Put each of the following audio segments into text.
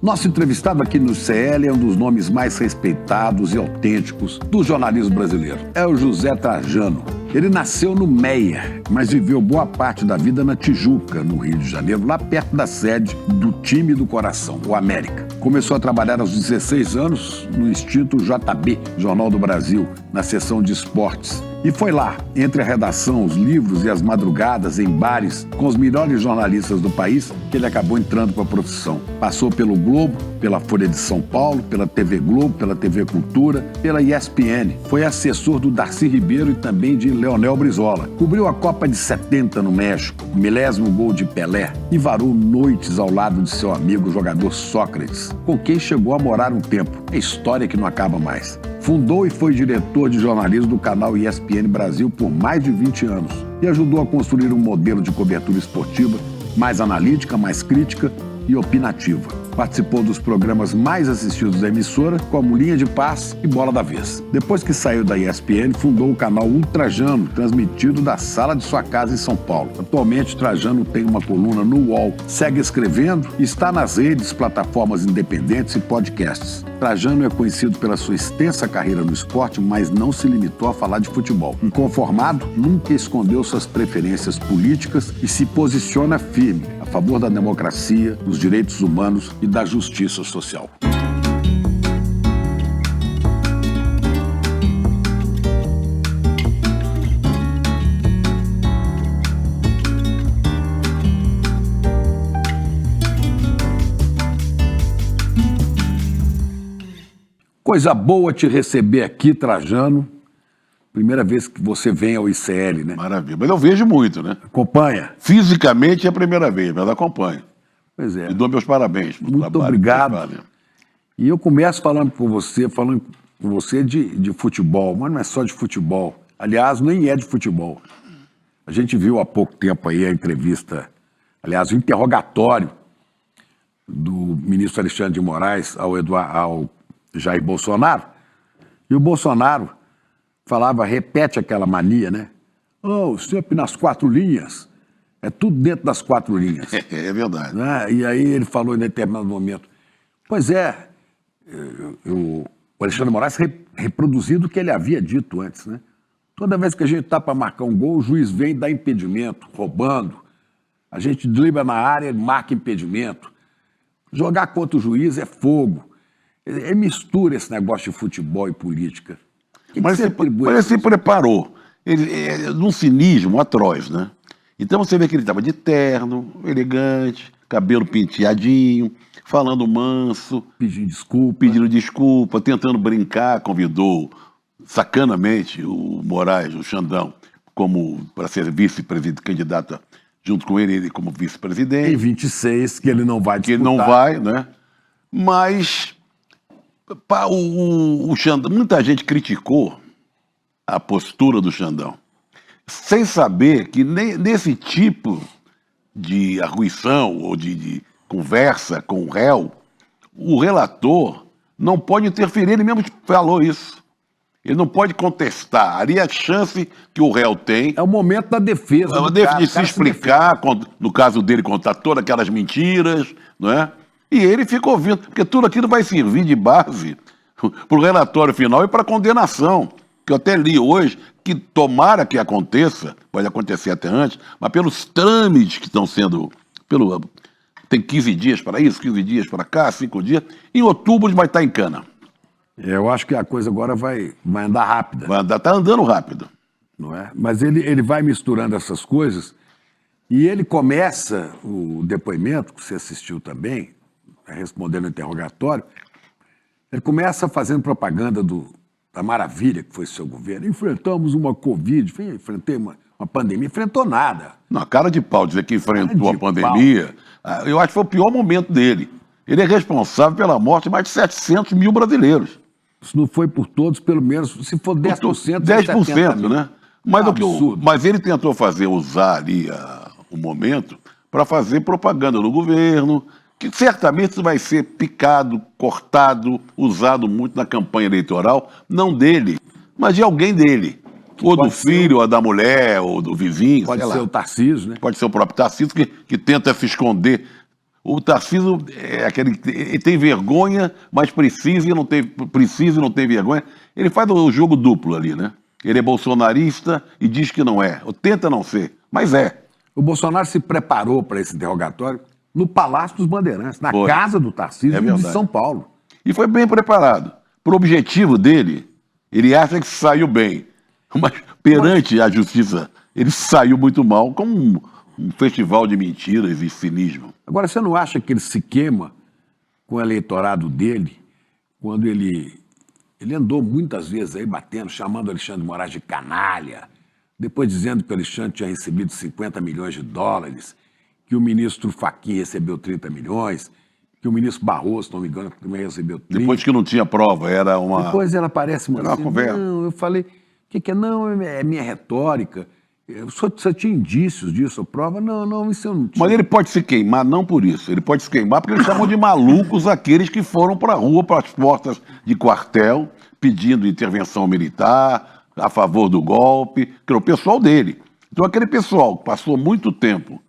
Nosso entrevistado aqui no CL é um dos nomes mais respeitados e autênticos do jornalismo brasileiro. É o José Trajano. Ele nasceu no Meia, mas viveu boa parte da vida na Tijuca, no Rio de Janeiro, lá perto da sede do time do coração, o América. Começou a trabalhar aos 16 anos no Instituto JB, Jornal do Brasil, na seção de esportes. E foi lá, entre a redação, os livros e as madrugadas em bares com os melhores jornalistas do país, que ele acabou entrando para a profissão. Passou pelo Globo, pela Folha de São Paulo, pela TV Globo, pela TV Cultura, pela ESPN. Foi assessor do Darcy Ribeiro e também de Leonel Brizola. Cobriu a Copa de 70 no México, o 10º gol de Pelé, e varou noites ao lado de seu amigo o jogador Sócrates, com quem chegou a morar um tempo. É história que não acaba mais. Fundou e foi diretor de jornalismo do canal ESPN Brasil por mais de 20 anos e ajudou a construir um modelo de cobertura esportiva mais analítica, mais crítica e opinativa. Participou dos programas mais assistidos da emissora, como Linha de Passe e Bola da Vez. Depois que saiu da ESPN, fundou o canal Trajano, transmitido da sala de sua casa em São Paulo. Atualmente, Trajano tem uma coluna no UOL, segue escrevendo e está nas redes, plataformas independentes e podcasts. Trajano é conhecido pela sua extensa carreira no esporte, mas não se limitou a falar de futebol. Inconformado, nunca escondeu suas preferências políticas e se posiciona firme a favor da democracia, dos direitos humanos e da justiça social. Coisa boa te receber aqui, Trajano. Primeira vez que você vem ao ICL, né? Maravilha. Mas eu vejo muito, né? Acompanha? Fisicamente é a primeira vez, mas acompanho. Pois é. E dou meus parabéns pelo Muito trabalho. obrigado. E eu começo falando com você de futebol, mas não é só de futebol. Aliás, nem é de futebol. A gente viu há pouco tempo aí a entrevista, aliás, o interrogatório do ministro Alexandre de Moraes ao Jair Bolsonaro. E o Bolsonaro repete aquela mania, né? Oh, sempre nas 4 linhas. É tudo dentro das 4 linhas. É verdade. Né? E aí ele falou em determinado momento, pois é, o Alexandre de Moraes reproduziu o que ele havia dito antes, né? Toda vez que a gente está para marcar um gol, o juiz vem e dá impedimento, roubando. A gente dribla na área, ele marca impedimento. Jogar contra o juiz é fogo. Ele mistura esse negócio de futebol e política. Mas ele se preparou. Num cinismo atroz, né? Então você vê que ele estava de terno, elegante, cabelo penteadinho, falando manso. Pedindo desculpa, tentando brincar, convidou sacanamente o Moraes, o Xandão, para ser vice-presidente, candidato junto com ele como vice-presidente. Em 26, que ele não vai disputar. Que ele não vai, né? Mas o Xandão, muita gente criticou a postura do Xandão, sem saber que nesse tipo de arguição ou de conversa com o réu, o relator não pode interferir, ele mesmo falou isso. Ele não pode contestar. Ali a chance que o réu tem... É o momento da defesa. De se explicar, no caso dele, contar todas aquelas mentiras, não é? E ele fica ouvindo, porque tudo aquilo vai servir de base para o relatório final e para a condenação. Que eu até li hoje, que tomara que aconteça, pode acontecer até antes, mas pelos trâmites que estão sendo... Tem 15 dias para isso, 15 dias para cá, 5 dias. Em outubro vai estar em cana. Eu acho que a coisa agora vai andar rápida. Está andando rápido. Não é? Mas ele vai misturando essas coisas e ele começa o depoimento, que você assistiu também, respondendo o interrogatório, ele começa fazendo propaganda da maravilha que foi seu governo. Enfrentamos uma Covid, enfrentei uma pandemia, enfrentou nada. Não, cara de pau dizer que enfrentou a pandemia, eu acho que foi o pior momento dele. Ele é responsável pela morte de mais de 700 mil brasileiros. Se não foi por todos, pelo menos, se for 10%... 10%, né? Mas ele tentou usar ali o momento para fazer propaganda no governo, que certamente vai ser picado, cortado, usado muito na campanha eleitoral, não dele, mas de alguém dele. Ou do filho, ou da mulher, ou do vizinho. Pode ser o Tarcísio, né? Pode ser o próprio Tarcísio, que tenta se esconder. O Tarcísio é aquele que ele tem vergonha, mas precisa e não tem vergonha. Ele faz o jogo duplo ali, né? Ele é bolsonarista e diz que não é, ou tenta não ser, mas é. O Bolsonaro se preparou para esse interrogatório no Palácio dos Bandeirantes, na Foi. casa do Tarcísio de verdade. São Paulo. E foi bem preparado. Pro objetivo dele, ele acha que saiu bem, mas perante a justiça, ele saiu muito mal, como um festival de mentiras e cinismo. Agora, você não acha que ele se queima com o eleitorado dele quando ele andou muitas vezes aí batendo, chamando o Alexandre de Moraes de canalha, depois dizendo que o Alexandre tinha recebido 50 milhões de dólares, que o ministro Fachin recebeu 30 milhões, que o ministro Barroso, se não me engano, também recebeu 30. Depois que não tinha prova, era uma... Depois ela aparece Era uma conversa. Não, eu falei, o que é? Não, é minha retórica. Você tinha indícios disso, prova? Não, isso eu não tinha. Mas ele pode se queimar não por isso. Ele pode se queimar porque eles chamam de malucos aqueles que foram para a rua, para as portas de quartel, pedindo intervenção militar, a favor do golpe, que era o pessoal dele. Então aquele pessoal que passou muito tempo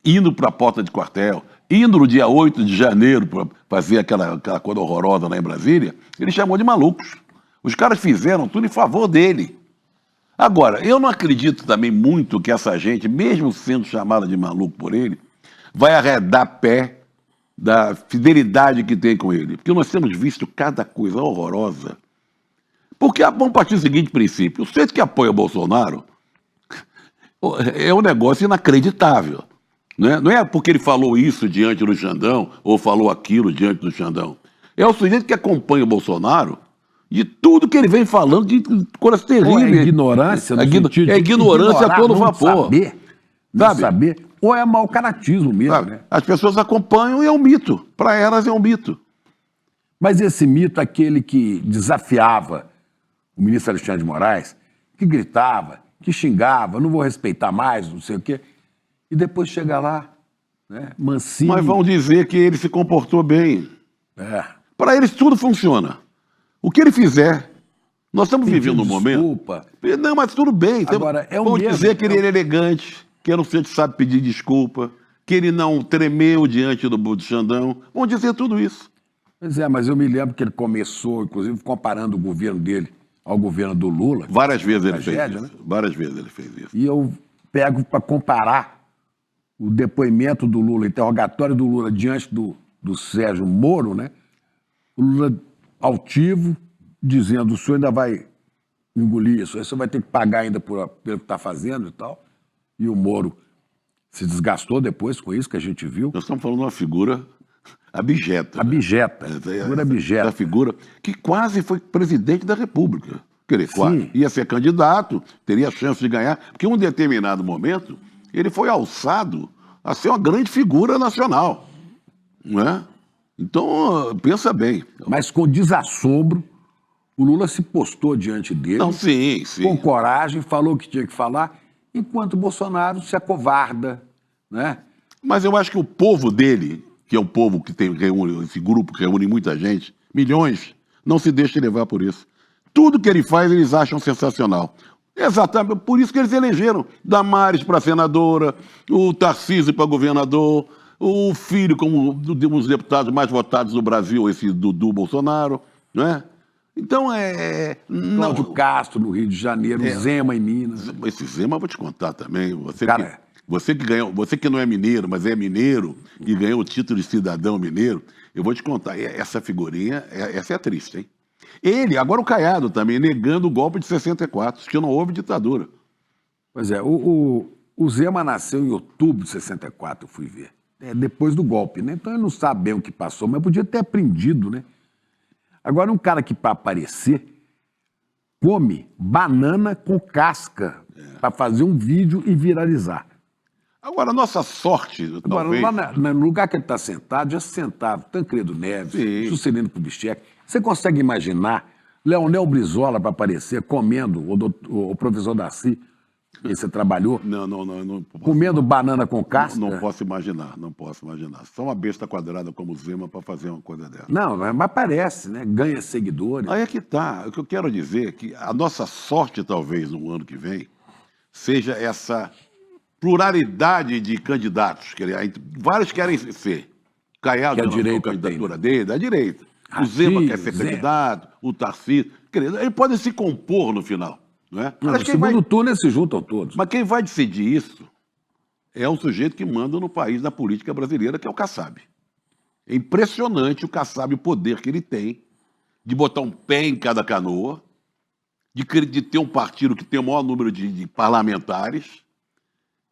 indo para a porta de quartel, indo no dia 8 de janeiro para fazer aquela coisa horrorosa lá em Brasília, ele chamou de malucos. Os caras fizeram tudo em favor dele. Agora, eu não acredito também muito que essa gente, mesmo sendo chamada de maluco por ele, vai arredar pé da fidelidade que tem com ele. Porque nós temos visto cada coisa horrorosa. Porque vamos partir do seguinte princípio: o sujeito que apoia o Bolsonaro é um negócio inacreditável. Né? Não é porque ele falou isso diante do Xandão ou falou aquilo diante do Xandão. É o sujeito que acompanha o Bolsonaro de tudo que ele vem falando, de coisas terríveis. Ou é ignorância, no sentido de ignorância a todo não vapor. Não saber, ou é mau caratismo mesmo, Sabe? né? As pessoas acompanham e é um mito. Para elas é um mito. Mas esse mito, aquele que desafiava o ministro Alexandre de Moraes, que gritava, que xingava, não vou respeitar mais, não sei o quê, e depois chega lá, né, mansinho. Mas vão dizer que ele se comportou bem. É. Para eles tudo funciona. O que ele fizer, nós estamos Pedindo vivendo um momento... desculpa. Não, mas tudo bem. Agora, é o vão mesmo, dizer que ele era elegante, que era um sujeito que sabe pedir desculpa, que ele não tremeu diante do Xandão. Vão dizer tudo isso. Pois é, mas eu me lembro que ele começou, inclusive, comparando o governo dele ao governo do Lula. Várias vezes ele Tragédia, fez isso. né? Várias vezes ele fez isso. E eu pego para comparar o depoimento do Lula, o interrogatório do Lula diante do Sérgio Moro, né? O Lula altivo, dizendo: o senhor ainda vai engolir isso, aí você vai ter que pagar ainda pelo que está fazendo e tal. E o Moro se desgastou depois com isso que a gente viu. Nós estamos falando de uma figura abjeta. Abjeta, Né? figura abjeta. Essa figura que quase foi presidente da República. Quer dizer, Sim. quase. Ia ser candidato, teria chance de ganhar, porque em um determinado momento ele foi alçado a ser uma grande figura nacional. Não é? Então, pensa bem. Mas com desassombro, o Lula se postou diante dele, Não, sim. com coragem, falou o que tinha que falar, enquanto o Bolsonaro se acovarda, né? Mas eu acho que o povo dele, que é o povo que reúne, esse grupo que reúne muita gente, milhões, não se deixa levar por isso. Tudo que ele faz, eles acham sensacional. Exatamente, por isso que eles elegeram Damares para senadora, o Tarcísio para governador, o filho como um dos deputados mais votados do Brasil, esse Dudu Bolsonaro, não é? Então, Cláudio Castro, no Rio de Janeiro, Zema em Minas. Esse Zema eu vou te contar também. Você que não é mineiro, mas é mineiro e ganhou o título de cidadão mineiro, eu vou te contar, essa figurinha, essa é triste, hein? Ele, agora o Caiado também, negando o golpe de 64, que não houve ditadura. Pois é, o Zema nasceu em outubro de 64, eu fui ver. Depois do golpe, né? Então ele não sabe bem o que passou, mas podia ter aprendido, né? Agora, um cara que, para aparecer, come banana com casca para fazer um vídeo e viralizar. Agora, a nossa sorte, Agora, talvez... lá no lugar que ele está sentado, já se sentava Tancredo Neves, Sim. Juscelino Kubitschek. Você consegue imaginar Leonel Brizola para aparecer comendo, o professor Darcy, que você trabalhou, Não comendo banana com casca? Não posso imaginar. Só uma besta quadrada como o Zema para fazer uma coisa dessa. Não, mas aparece, né? Ganha seguidores. Aí é que tá. O que eu quero dizer é que a nossa sorte, talvez, no ano que vem, seja essa pluralidade de candidatos. Vários querem ser. Caiado Que a lançou direita a candidatura tem, dele, da direita. O Assis, Zema quer ser Zé. candidato, o Tarcísio. Eles podem se compor no final. Não é? Não, Mas no quem vai- segundo turno eles se juntam todos. mas quem vai decidir isso é o sujeito que manda no país da política brasileira, que é o Kassab. É impressionante o Kassab, o poder que ele tem de botar um pé em cada canoa, de ter um partido que tem o maior número de parlamentares.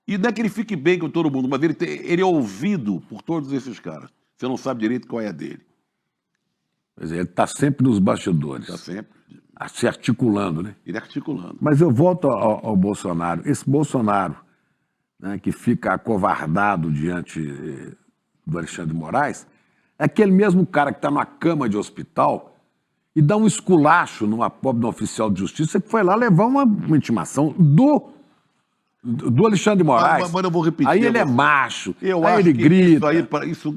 E não é que ele fique bem com todo mundo, mas ele é ouvido por todos esses caras. Você não sabe direito qual é a dele. Quer dizer, ele está sempre nos bastidores, Está sempre se articulando, né? ele articulando. Mas eu volto ao Bolsonaro. Esse Bolsonaro, né, que fica acovardado diante do Alexandre de Moraes, é aquele mesmo cara que está numa cama de hospital e dá um esculacho numa pobre de um oficial de justiça que foi lá levar uma intimação do Alexandre de Moraes. Mas eu vou repetir Aí a ele é você. macho, Eu aí acho ele que grita.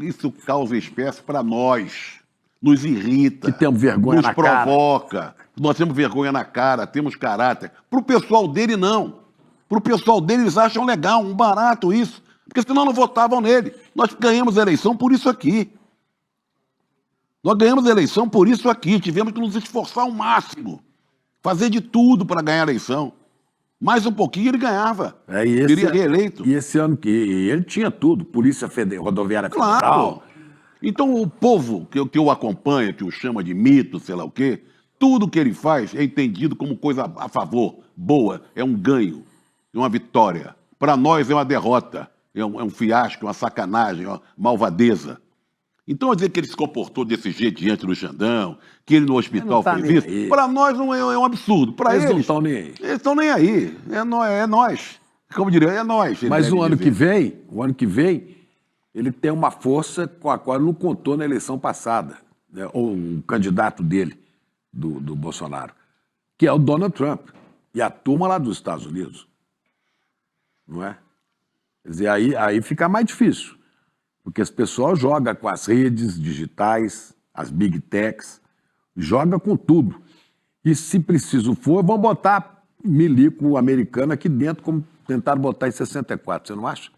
isso causa espécie para nós. Nos irrita. Que temos vergonha nos na cara. provoca. Nós temos vergonha na cara, temos caráter. Para o pessoal dele, não. Para o pessoal dele, eles acham legal, um barato isso. Porque senão não votavam nele. Nós ganhamos a eleição por isso aqui. Nós ganhamos a eleição por isso aqui. Tivemos que nos esforçar ao máximo. Fazer de tudo para ganhar a eleição. Mais um pouquinho ele ganhava. Seria reeleito. E esse ano que ele tinha tudo, Polícia Rodoviária Federal. Claro. Então o povo que o acompanha, que o chama de mito, sei lá o quê, tudo que ele faz é entendido como coisa a favor, boa, é um ganho, é uma vitória. Para nós é uma derrota, é um fiasco, uma sacanagem, uma malvadeza. Então, dizer que ele se comportou desse jeito diante do Xandão, que ele no hospital fez isso, para nós não é um absurdo. Para eles não estão nem aí. Eles estão nem aí. É nós. Como diria, é nós. Mas o ano que vem, ele tem uma força com a qual ele não contou na eleição passada, né? Ou um candidato dele, do Bolsonaro, que é o Donald Trump. E a turma lá dos Estados Unidos. Não é? Quer dizer, aí fica mais difícil. Porque esse pessoal joga com as redes digitais, as big techs, joga com tudo. E se preciso for, vão botar milico americano aqui dentro, como tentaram botar em 64, você não acha?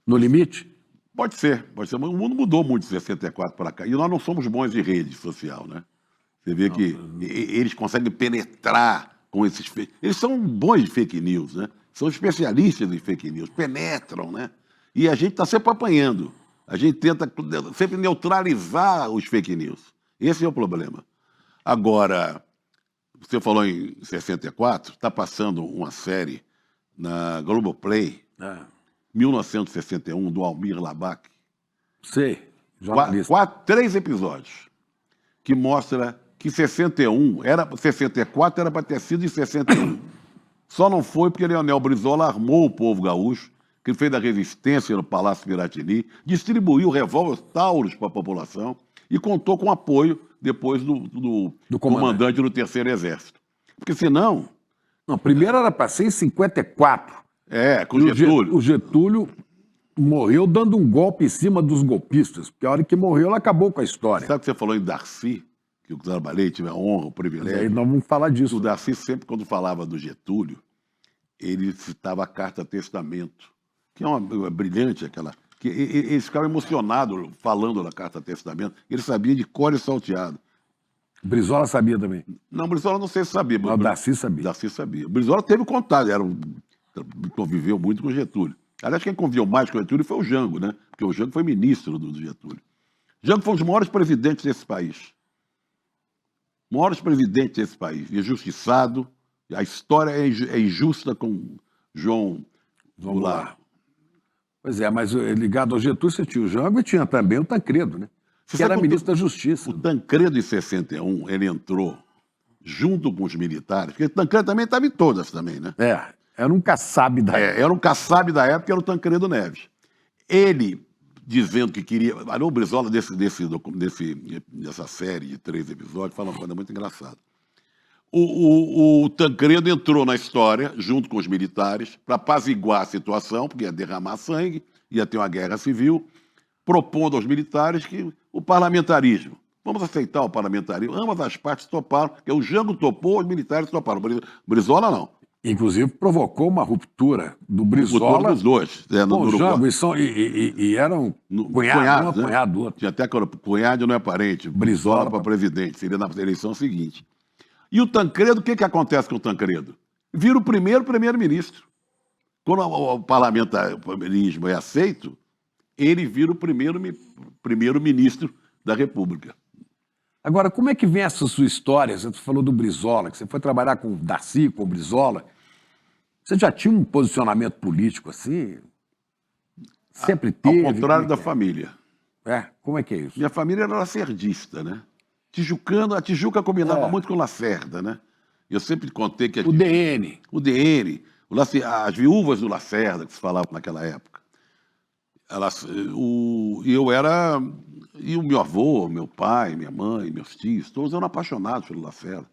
No limite? Pode ser. Mas o mundo mudou muito de 64 para cá. E nós não somos bons de rede social, né? Você vê que eles conseguem penetrar com esses fake. Eles são bons de fake news, né? São especialistas em fake news, penetram, né? E a gente está sempre apanhando. A gente tenta sempre neutralizar os fake news. Esse é o problema. Agora, você falou em 64, está passando uma série na Globoplay, 1961, do Almir Labak. Sei, jornalista. 3 episódios, que mostra que 64 era para ter sido em 61. Só não foi porque Leonel Brizola armou o povo gaúcho, que fez a resistência no Palácio Piratini, distribuiu revólveres Taurus para a população e contou com apoio depois do comandante do Terceiro Exército. Porque senão... Não, primeiro era para ser em 54. Com o Getúlio. O Getúlio morreu dando um golpe em cima dos golpistas, porque a hora que morreu, ela acabou com a história. Sabe que você falou em Darcy, que eu trabalhei, tive a honra, o privilégio. Aí nós vamos falar disso. O Darcy, sempre quando falava do Getúlio, ele citava a Carta Testamento, que é uma brilhante aquela... que eles ficavam emocionados falando da Carta Testamento. Ele sabia de cor e salteado. Brizola sabia também. Não, Brizola não sei se sabia. Mas o Darcy sabia. Darcy sabia. O Brizola teve contato, conviveu muito com o Getúlio. Aliás, quem conviveu mais com o Getúlio foi o Jango, né? Porque o Jango foi ministro do Getúlio. Jango foi um dos maiores presidentes desse país. Maiores presidentes desse país. Injustiçado. A história é injusta com João Goulart. Pois é, mas ligado ao Getúlio, você tinha o Jango e tinha também o Tancredo, né? Que era ministro da Justiça. O Tancredo, em 61, ele entrou junto com os militares, porque o Tancredo também estava em todas também, né? Era um Kassab da época. Era um Kassab da época, era o Tancredo Neves. Ele, dizendo que queria... O Brizola, dessa série de 3 episódios, fala uma coisa muito engraçada. O Tancredo entrou na história, junto com os militares, para apaziguar a situação, porque ia derramar sangue, ia ter uma guerra civil, propondo aos militares que o parlamentarismo, vamos aceitar o parlamentarismo, ambas as partes toparam, porque o Jango topou, os militares toparam, o Brizola não. Inclusive provocou uma ruptura do Brizola Dos dois, no com o Uruguai. Jango, e eram cunhado, um né? cunhado do outro. Tinha até que cunhado não é parente. Brizola Brizola para presidente, seria na eleição seguinte. E o Tancredo, o que acontece com o Tancredo? Vira o primeiro primeiro-ministro. Quando o parlamentarismo é aceito, ele vira o primeiro-ministro da República. Agora, como é que vem essa sua história? Você falou do Brizola, que você foi trabalhar com o Darcy, com o Brizola. Você já tinha um posicionamento político assim? Sempre teve? Ao contrário da Como família. como é que é isso? Minha família era lacerdista, né? Tijucano, a Tijuca combinava muito com Lacerda, né? Eu sempre contei que O DN. o DN, as viúvas do Lacerda, que se falava naquela época. E o meu avô, meu pai, minha mãe, meus tios, todos eram apaixonados pelo Lacerda.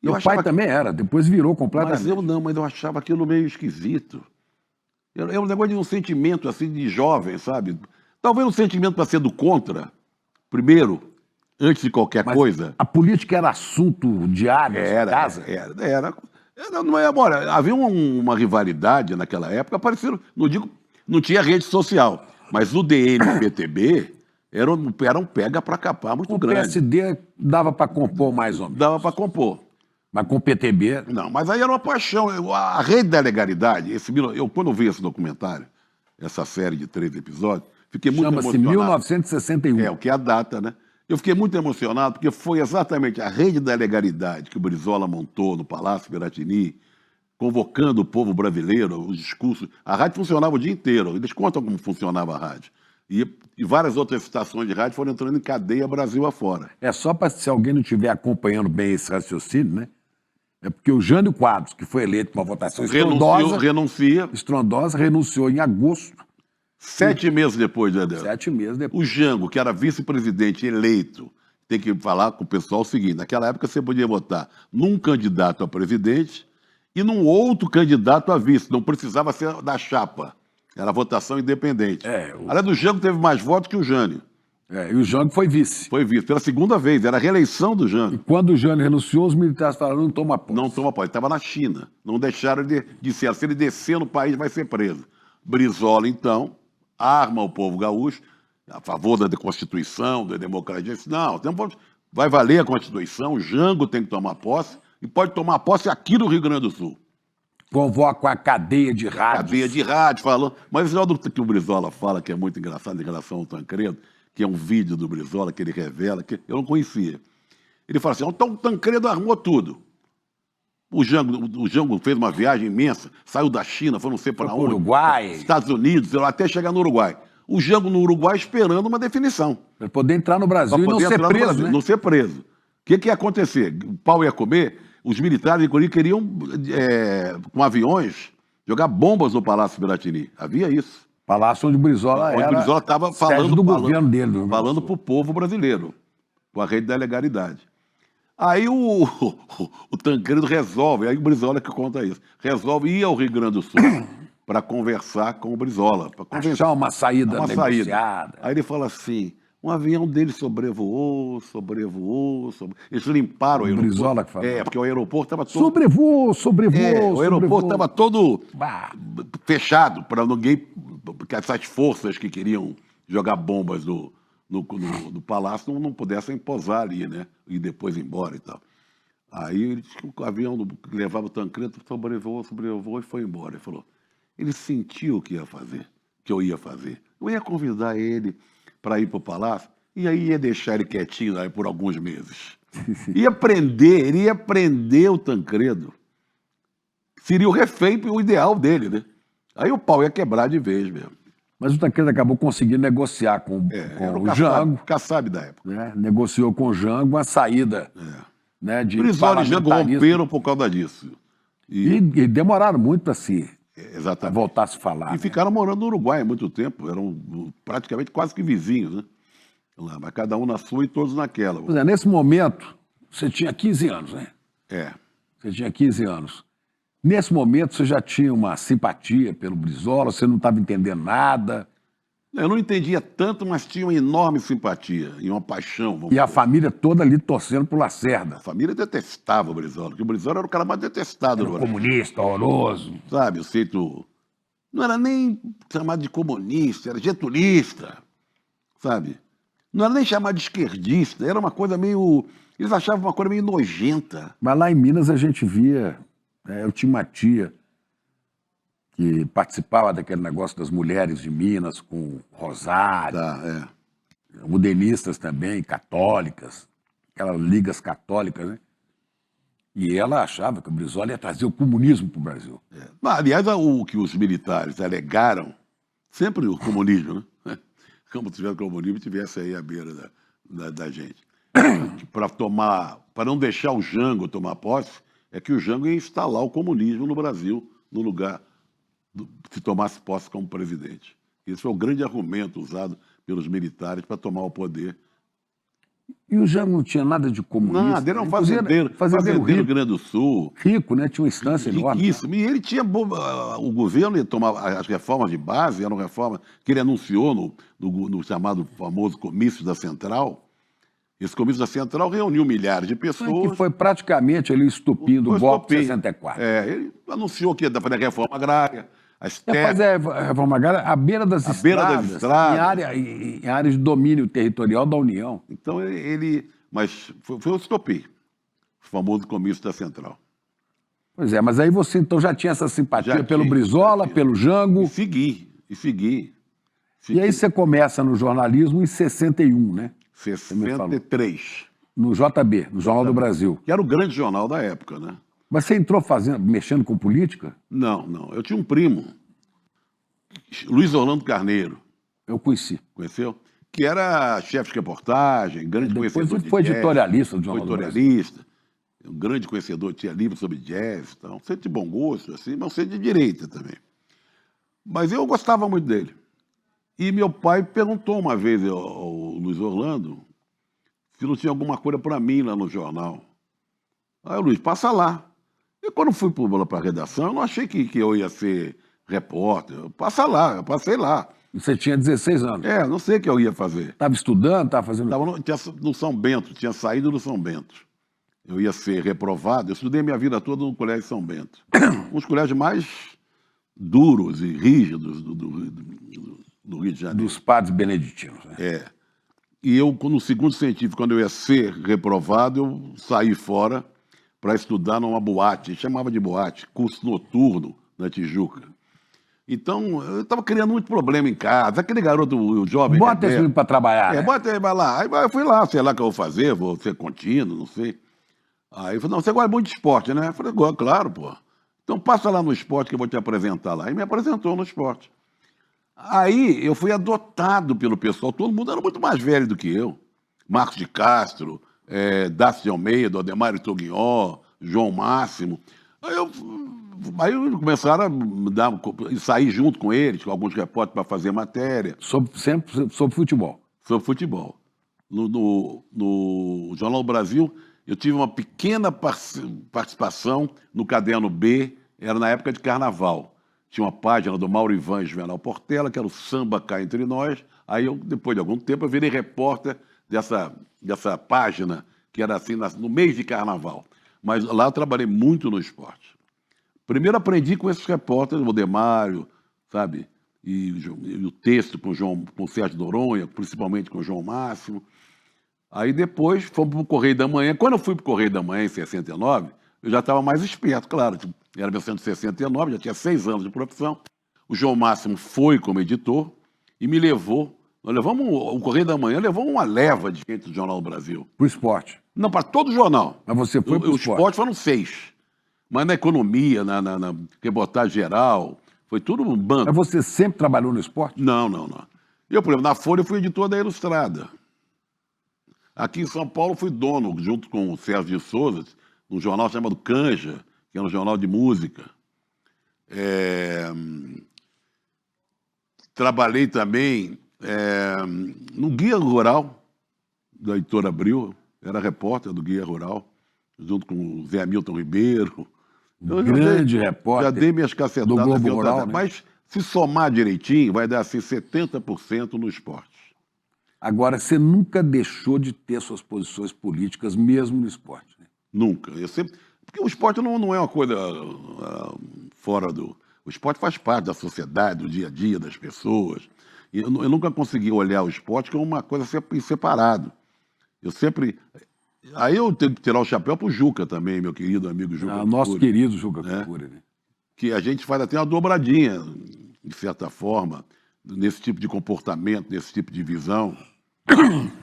Meu pai também era, depois virou Mas completamente. mas eu achava aquilo meio esquisito. É um negócio de um sentimento assim de jovem, sabe? Talvez um sentimento para ser do contra, primeiro, antes de qualquer coisa. A política era assunto diário em casa? Não é, agora, havia uma rivalidade naquela época, parecido, não tinha rede social, mas o DN e o PTB eram um pega para capar muito O grande. PSD dava para compor mais ou menos. Dava para compor. Mas com o PTB... Não, mas aí era uma paixão. A rede da legalidade, quando eu vi esse documentário, essa série de 3 episódios, fiquei muito Chama-se emocionado. 1961. É, o que é a data, né? Eu fiquei muito emocionado porque foi exatamente a rede da legalidade que o Brizola montou no Palácio Piratini, convocando o povo brasileiro, os discursos. A rádio funcionava o dia inteiro. Eles contam como funcionava a rádio. E várias outras estações de rádio foram entrando em cadeia Brasil afora. É só para se alguém não estiver acompanhando bem esse raciocínio, né? É porque o Jânio Quadros, que foi eleito com uma votação estrondosa, renunciou em agosto. 7 meses depois, né, 7 meses depois. O Jango, que era vice-presidente eleito, tem que falar com o pessoal o seguinte: naquela época você podia votar num candidato a presidente e num outro candidato a vice, não precisava ser da chapa, era votação independente. Aliás, o Jango teve mais votos que o Jânio. E o Jango foi vice. Foi vice, pela segunda vez, era a reeleição do Jango. E quando o Jânio renunciou, os militares falaram, não toma posse. Não toma posse, estava na China, não deixaram ele disseram, se ele descer no país vai ser preso. Brizola, então, arma o povo gaúcho, a favor da Constituição, da democracia. Disse, não, vai valer a Constituição, o Jango tem que tomar posse, e pode tomar posse aqui no Rio Grande do Sul. Convoca a cadeia de rádio. Cadeia de rádio, falando. Mas o que o Brizola fala, que é muito engraçado em relação ao Tancredo, que é um vídeo do Brizola que ele revela, que eu não conhecia. Ele fala assim, então o Tancredo armou tudo. O Jango fez uma viagem imensa, saiu da China, foi não sei para onde. Uruguai. Estados Unidos, até chegar no Uruguai. O Jango no Uruguai esperando uma definição. Para poder entrar no Brasil e não ser preso, né? Não ser preso. O que ia acontecer? O pau ia comer, os militares queriam, com aviões, jogar bombas no Palácio Piratini. Havia isso. Palácio onde o Brizola era. Onde o Brizola estava falando do governo dele. Falando para o povo brasileiro, com a rede da legalidade. Aí o Tancredo resolve, aí o Brizola que conta isso, resolve ir ao Rio Grande do Sul para conversar com o Brizola. Achar uma saída negociada. Aí ele fala assim, um avião dele sobrevoou. Eles limparam o aeroporto. O Brizola que falou. Porque o aeroporto estava todo... Sobrevoou. O aeroporto estava todo fechado para ninguém... Porque essas forças que queriam jogar bombas no palácio não pudessem posar ali, né? E depois ir embora e tal. Aí ele disse que o avião que levava o Tancredo sobrevoou e foi embora. Ele falou, ele sentiu o que eu ia fazer. Eu ia convidar ele para ir para o palácio e aí ia deixar ele quietinho aí por alguns meses. Ele ia prender o Tancredo. Seria o refém, o ideal dele, né? Aí o pau ia quebrar de vez mesmo. Mas o Tancredo acabou conseguindo negociar com o Jango. O Kassab da época. Né? Negociou com o Jango uma saída. Né, de Brizola e Jango romperam por causa disso. E demoraram muito para voltar a se falar. E ficaram morando no Uruguai há muito tempo. Eram praticamente quase que vizinhos, né? Mas cada um na sua e todos naquela. Pois é, nesse momento, você tinha 15 anos, né? Você tinha 15 anos. Nesse momento, você já tinha uma simpatia pelo Brizola, você não estava entendendo nada? Eu não entendia tanto, mas tinha uma enorme simpatia e uma paixão. Vamos E a dizer. família toda ali torcendo pro A Lacerda. família detestava o Brizola, porque o Brizola era o cara mais detestado Era no um Brasil. comunista, horroroso. Sabe, o jeito... Não era nem chamado de comunista, era getulista, sabe? Não era nem chamado de esquerdista, era uma coisa meio... Eles achavam uma coisa meio nojenta. Mas lá em Minas a gente via, eu tinha uma tia que participava daquele negócio das mulheres de Minas com Rosário, Tá, udenistas também, católicas, aquelas ligas católicas, né? E ela achava que o Brizola ia trazer o comunismo para o Brasil. Mas, aliás, o que os militares alegaram, sempre o comunismo, né? Como se tivesse o comunismo tivesse aí à beira da gente. Para não deixar o Jango tomar posse, é que o Jango ia instalar o comunismo no Brasil, no lugar se tomasse posse como presidente. Esse foi o grande argumento usado pelos militares para tomar o poder. E o Jango não tinha nada de comunista. Nada, era um Inclusive, fazendeiro do Rio rico, Grande do Sul, rico, né? Tinha uma instância enorme. riquíssimo. E ele tinha. O governo ia tomar as reformas de base, eram reformas que ele anunciou no chamado famoso comício da Central. Esse comício da Central reuniu milhares de pessoas. Que foi praticamente ali o estupim do Foi golpe de estopim. 64. Ele anunciou que ia fazer a reforma agrária, as Ia terras. fazer a reforma agrária à beira das À estradas, beira das estradas. em áreas de domínio territorial da União. Então mas foi o estopim, o famoso comício da Central. Pois é, mas aí você então já tinha essa simpatia Já pelo tinha, Brizola, já tinha. pelo Jango, E segui. e aí você começa no jornalismo em 61, né? me falou. 63. No JB, no Jornal do Brasil. Que era o grande jornal da época, né? Mas você entrou mexendo com política? Não. Eu tinha um primo, Luiz Orlando Carneiro, Eu conheci. conheceu? Que era chefe de reportagem, grande Depois conhecedor ele de foi jazz. editorialista do Foi Jornal do Brasil. editorialista, um grande conhecedor, tinha livros sobre jazz, então, sempre de bom gosto, assim, mas sempre de direita também. Mas eu gostava muito dele. E meu pai perguntou uma vez ao Luiz Orlando se não tinha alguma coisa para mim lá no jornal. Aí o Luiz, passa lá. E quando fui para a redação, eu não achei que eu ia ser repórter. Passa lá, eu passei lá. Você tinha 16 anos. Não sei o que eu ia fazer. Estava estudando, estava fazendo... Estava no São Bento, tinha saído do São Bento. Eu ia ser reprovado. Eu estudei minha vida toda no Colégio São Bento. Um dos colégios mais duros e rígidos do Rio de Janeiro. Dos padres beneditinos. Né? E eu, no segundo científico, quando eu ia ser reprovado, eu saí fora para estudar numa boate, chamava de boate, curso noturno na Tijuca. Então, eu estava criando muito problema em casa. Aquele garoto, o jovem... Bota esse menino para trabalhar. né? Bota ele, vai lá. Aí eu fui lá, sei lá o que eu vou fazer, vou ser contínuo, não sei. Aí eu falei, não, você gosta muito de esporte, né? Eu falei, claro, pô. Então passa lá no esporte que eu vou te apresentar lá. E me apresentou no esporte. Aí eu fui adotado pelo pessoal, todo mundo era muito mais velho do que eu. Marcos de Castro, Dácio de Almeida, Ademário Toguinhó, João Máximo. Aí começaram a sair junto com eles, com alguns repórteres para fazer matéria. Sempre sobre futebol. Sobre futebol. No Jornal do Brasil, eu tive uma pequena participação no Caderno B, era na época de Carnaval. Tinha uma página do Mauro Ivan e Juvenal Portela, que era o Samba Cá Entre Nós. Aí, depois de algum tempo, eu virei repórter dessa página, que era assim, no mês de Carnaval. Mas lá eu trabalhei muito no esporte. Primeiro aprendi com esses repórteres, o Demário, sabe? E o texto com o Sérgio Noronha, principalmente com o João Máximo. Aí depois fomos para o Correio da Manhã. Quando eu fui para o Correio da Manhã, em 69, eu já estava mais esperto, claro. Era 1969, já tinha 6 anos de profissão. O João Máximo foi como editor e me levou. O Correio da Manhã levou uma leva de gente do Jornal do Brasil. Para o esporte. Não, para todo o jornal. Mas você foi para o esporte. O esporte foram 6. Mas na economia, na reportagem geral, foi tudo um bando. Mas você sempre trabalhou no esporte? Não. Eu, por exemplo, na Folha eu fui editor da Ilustrada. Aqui em São Paulo fui dono, junto com o Sérgio de Souza, num jornal chamado Canja, que era um jornal de música. Trabalhei também no Guia Rural, da Editora Abril, era repórter do Guia Rural, junto com o Zé Hamilton Ribeiro. Grande repórter Já dei minhas cacetadas. do Globo Rural, né? Mas Se somar direitinho, vai dar assim 70% no esporte. Agora, você nunca deixou de ter suas posições políticas, mesmo no esporte, né? Nunca. Eu sempre... Porque o esporte não é uma coisa fora do... O esporte faz parte da sociedade, do dia a dia das pessoas. E eu nunca consegui olhar o esporte como uma coisa separado. Eu sempre... Aí eu tenho que tirar o chapéu pro Juca também, meu querido amigo Juca. Nosso Kfouri, querido Juca né? Kfouri, né? Que a gente faz até uma dobradinha, de certa forma, nesse tipo de comportamento, nesse tipo de visão.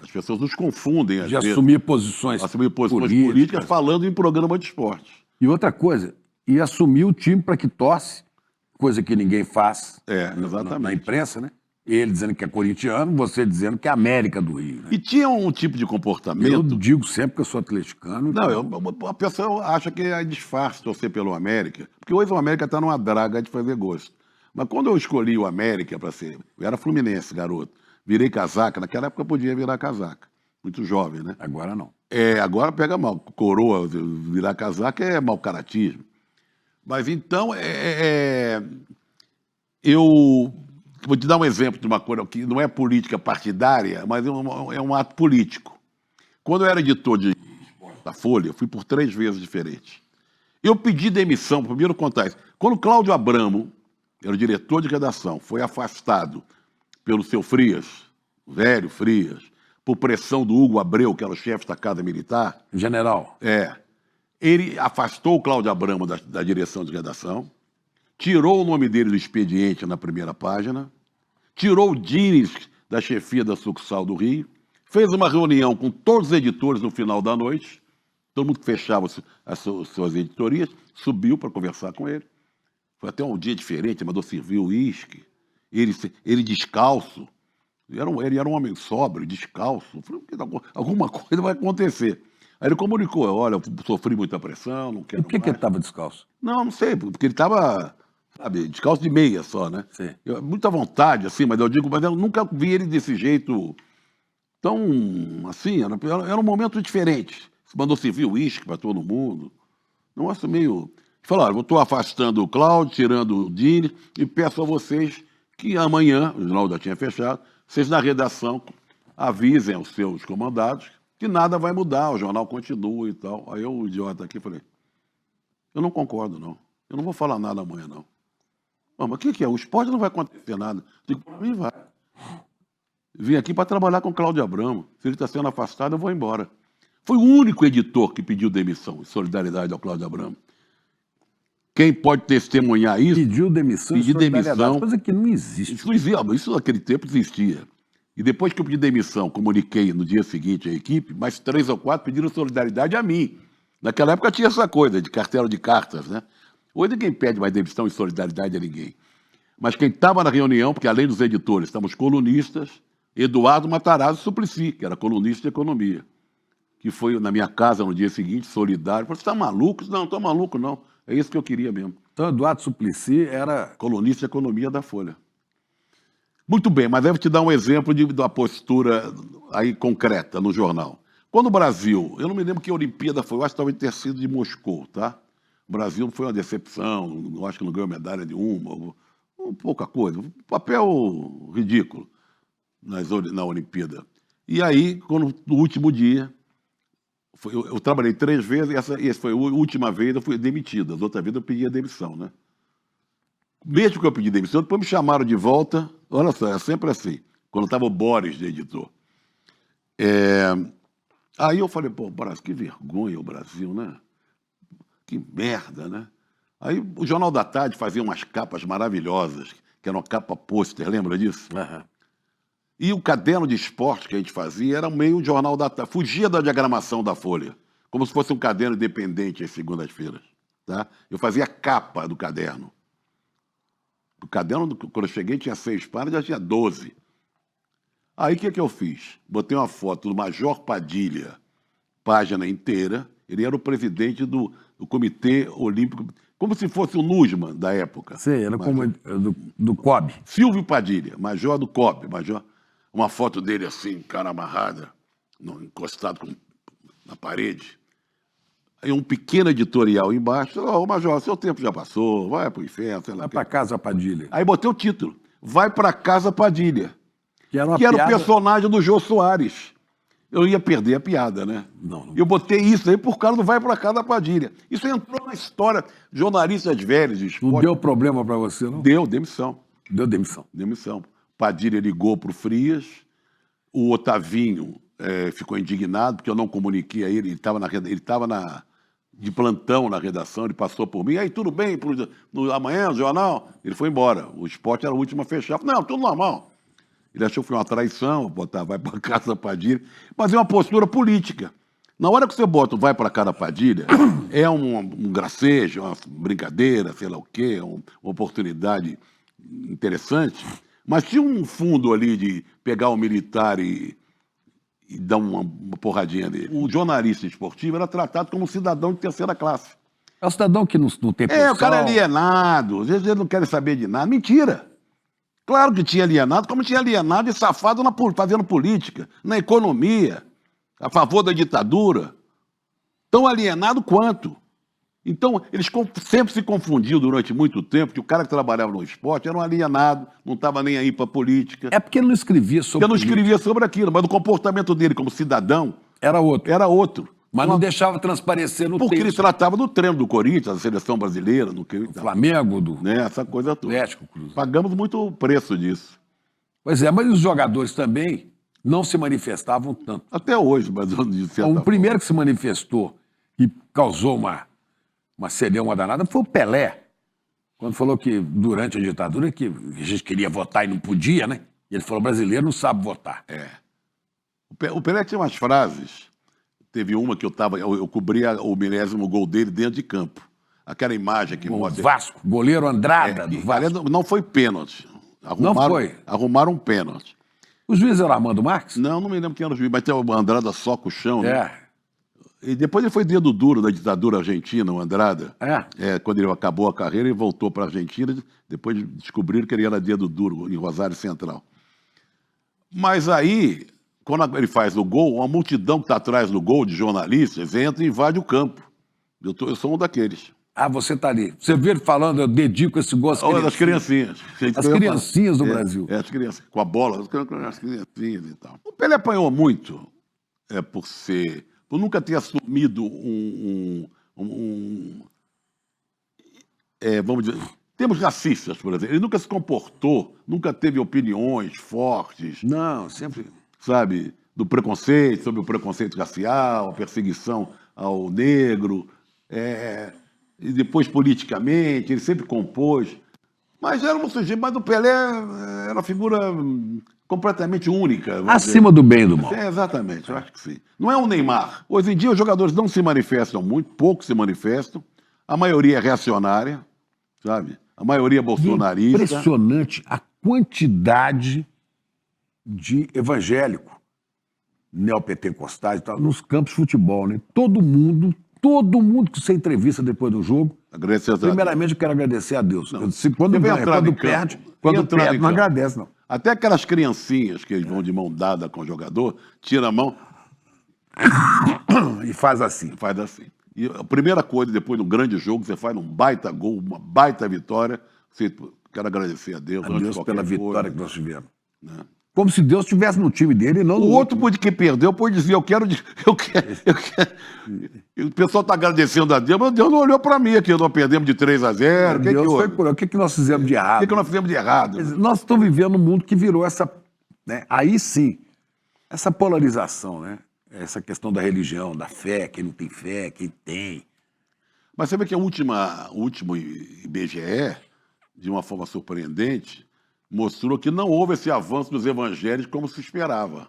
As pessoas nos confundem, às De vezes. assumir posições Políticas falando em programa de esporte. E outra coisa, e assumir o time para que torce, coisa que ninguém faz Exatamente. na imprensa, né? Ele dizendo que é corintiano, você dizendo que é América do Rio. Né? E tinha um tipo de comportamento... Eu digo sempre que eu sou atleticano. Não, a pessoa acha que é disfarce torcer pelo América, porque hoje o América está numa draga de fazer gosto. Mas quando eu escolhi o América para ser... Eu era fluminense, garoto. Virei casaca, naquela época eu podia virar casaca. Muito jovem, né? Agora não. Agora pega mal. Coroa, virar casaca é mau caratismo. Mas então, eu vou te dar um exemplo de uma coisa que não é política partidária, mas é um ato político. Quando eu era editor de esporte da Folha, eu fui por 3 vezes diferentes. Eu pedi demissão, primeiro contar isso. Quando Cláudio Abramo, era o diretor de redação, foi afastado pelo seu Frias, o velho Frias, por pressão do Hugo Abreu, que era o chefe da Casa Militar. General. Ele afastou o Cláudio Abramo da direção de redação, tirou o nome dele do expediente na primeira página, tirou o Diniz da chefia da sucursal do Rio, fez uma reunião com todos os editores no final da noite, todo mundo fechava as suas editorias, subiu para conversar com ele. Foi até um dia diferente, mandou servir o uísque, ele descalço. Ele era um homem sóbrio, descalço. Falei, alguma coisa vai acontecer. Aí ele comunicou, olha, eu sofri muita pressão, não quero E por que ele estava descalço? Não sei, porque ele estava, sabe, descalço de meia só, né? Sim. Muita vontade, assim, mas eu nunca vi ele desse jeito tão, assim, era um momento diferente. Mandou servir o uísque para todo mundo. Nossa, meio... Falou, olha, eu estou afastando o Cláudio, tirando o Dini, e peço a vocês que amanhã, o jornal já tinha fechado, vocês na redação avisem aos seus comandados que nada vai mudar, o jornal continua e tal. Aí eu, o idiota aqui, falei, eu não concordo, não. Eu não vou falar nada amanhã, não. Mas o que é? O esporte não vai acontecer nada. Digo, para mim vai. Vim aqui para trabalhar com o Cláudio Abramo. Se ele está sendo afastado, eu vou embora. Foi o único editor que pediu demissão, em solidariedade ao Cláudio Abramo. Quem pode testemunhar isso? Pediu demissão. Pedi demissão. Coisa que não existe. Isso naquele tempo existia. E depois que eu pedi demissão, comuniquei no dia seguinte à equipe, mais 3 ou 4 pediram solidariedade a mim. Naquela época tinha essa coisa de cartela de cartas, né? Hoje ninguém pede mais demissão e solidariedade a ninguém. Mas quem estava na reunião, porque além dos editores, estavam os colunistas, Eduardo Matarazzo Suplicy, que era colunista de economia, que foi na minha casa no dia seguinte, solidário. Falei, você está maluco? Não, estou maluco, não. É isso que eu queria mesmo. Então, Eduardo Suplicy era... colunista de economia da Folha. Muito bem, mas devo te dar um exemplo da postura aí concreta no jornal. Quando o Brasil, eu não me lembro que Olimpíada foi, eu acho que talvez ter sido de Moscou, tá? O Brasil foi uma decepção, eu acho que não ganhou medalha nenhuma, pouca coisa, um papel ridículo na Olimpíada. E aí, no último dia, eu trabalhei 3 vezes e essa foi a última vez eu fui demitido. As outras vezes eu pedi a demissão, né? Mesmo que eu pedi demissão, depois me chamaram de volta. Olha só, é sempre assim. Quando estava o Boris de editor. Aí eu falei, pô, Brasil, que vergonha o Brasil, né? Que merda, né? Aí o Jornal da Tarde fazia umas capas maravilhosas, que era uma capa pôster, lembra disso? Uhum. E o caderno de esporte que a gente fazia era meio Jornal da Tarde, fugia da diagramação da Folha, como se fosse um caderno independente às segundas-feiras. Tá? Eu fazia a capa do caderno. O caderno, quando eu cheguei, tinha 6 páginas, já tinha 12. Aí o que eu fiz? Botei uma foto do Major Padilha, página inteira. Ele era o presidente do Comitê Olímpico, como se fosse o Nusman da época. Sim, era como do COB. Silvio Padilha, major do COB, uma foto dele assim, cara amarrada, encostado na parede. Aí um pequeno editorial embaixo, ô Major, seu tempo já passou, vai pro inferno, sei lá. Vai pra casa, Padilha. Aí botei o título, Vai pra Casa Padilha, Que era uma que era o piada. personagem do Jô Soares. Eu ia perder a piada, né? Não. Eu botei isso aí por causa do Vai pra Casa Padilha. Isso entrou na história. Jornalistas velhos de Não esporte. deu problema pra você, não? Deu demissão. Deu demissão. Demissão. Padilha ligou pro Frias, o Otavinho ficou indignado, porque eu não comuniquei a ele, ele estava de plantão na redação, ele passou por mim, aí tudo bem, amanhã, no jornal? Ele foi embora, o esporte era o último a fechar. Não, tudo normal. Ele achou que foi uma traição, botar Vai para Casa Padilha, mas é uma postura política. Na hora que você bota o Vai para Casa Padilha, é um gracejo, uma brincadeira, sei lá o quê, uma oportunidade interessante, mas tinha um fundo ali de pegar o militar e dar uma porradinha nele. O jornalista esportivo era tratado como um cidadão de terceira classe. É o cidadão que não tem posição. O cara é alienado, às vezes ele não quer saber de nada. Mentira! Claro que tinha alienado, como tinha alienado e safado fazendo política, na economia, a favor da ditadura. Tão alienado quanto. Então, eles sempre se confundiam durante muito tempo que o cara que trabalhava no esporte era um alienado, não estava nem aí para a política. É porque ele não escrevia sobre Porque não escrevia sobre aquilo, mas o comportamento dele como cidadão era outro. era outro. Mas não deixava transparecer no Porque texto. ele tratava do treino do Corinthians, da seleção brasileira, Do Flamengo, do né, essa coisa toda. Atlético, Cruz. Pagamos muito preço disso. Pois é, mas os jogadores também não se manifestavam tanto. Até hoje, mas de certa O primeiro que se manifestou e causou uma celeuma danada foi o Pelé, quando falou que durante a ditadura que a gente queria votar e não podia, né? E ele falou, brasileiro não sabe votar. O Pelé tinha umas frases. Teve uma que eu cobria o milésimo gol dele dentro de campo. Aquela imagem que O mostra. Vasco, goleiro Andrada do E, Vasco. aliás, não foi pênalti. foi? Arrumaram um pênalti. O juiz era Armando Marques? Não me lembro quem era o juiz, mas tem o Andrada só com o chão, né? É. E depois ele foi dedo duro da ditadura argentina, o Andrada. É. Quando ele acabou a carreira, ele voltou para a Argentina, depois descobriram que ele era dedo duro em Rosário Central. Mas aí, quando ele faz o gol, uma multidão que está atrás do gol, de jornalistas, entra e invade o campo. Eu sou um daqueles. Ah, você está ali. Você vê ele falando, eu dedico esse gol às Olha, das criancinhas. As criancinhas do Brasil. As crianças, com a bola, as criancinhas e tal. O Pelé apanhou muito por nunca ter assumido vamos dizer, temos racistas, por exemplo. Ele nunca se comportou, nunca teve opiniões fortes, Não, sempre... sabe, do preconceito, sobre o preconceito racial, a perseguição ao negro, e depois politicamente, ele sempre compôs. Mas era um sujeito, mas o Pelé era uma figura completamente única. Acima do bem e do mal. Exatamente, eu acho que sim. Não é um Neymar. Hoje em dia os jogadores não se manifestam muito, poucos se manifestam, a maioria é reacionária, sabe? A maioria é bolsonarista. Impressionante a quantidade de evangélico, neopentecostais e tal, nos campos de futebol, né? Todo mundo que você entrevista depois do jogo, primeiramente eu quero agradecer a Deus. Quando ganha, quando perde, não agradece, não. Até aquelas criancinhas que eles vão de mão dada com o jogador, tira a mão e faz assim. Faz assim. E a primeira coisa, depois de um grande jogo, você faz um baita gol, uma baita vitória, você quero agradecer a Deus. A Deus pela vitória que nós tivemos. Né? Como se Deus estivesse no time dele e não no O outro que perdeu pode dizer, eu quero. O pessoal está agradecendo a Deus, mas Deus não olhou para mim aqui, nós perdemos de 3-0. O que nós fizemos de errado? O que nós fizemos de errado? Nós estamos vivendo um mundo que virou essa... Né? Aí sim, essa polarização, né? Essa questão da religião, da fé, quem não tem fé, quem tem. Mas você vê que o último IBGE, de uma forma surpreendente, mostrou que não houve esse avanço dos evangélicos como se esperava.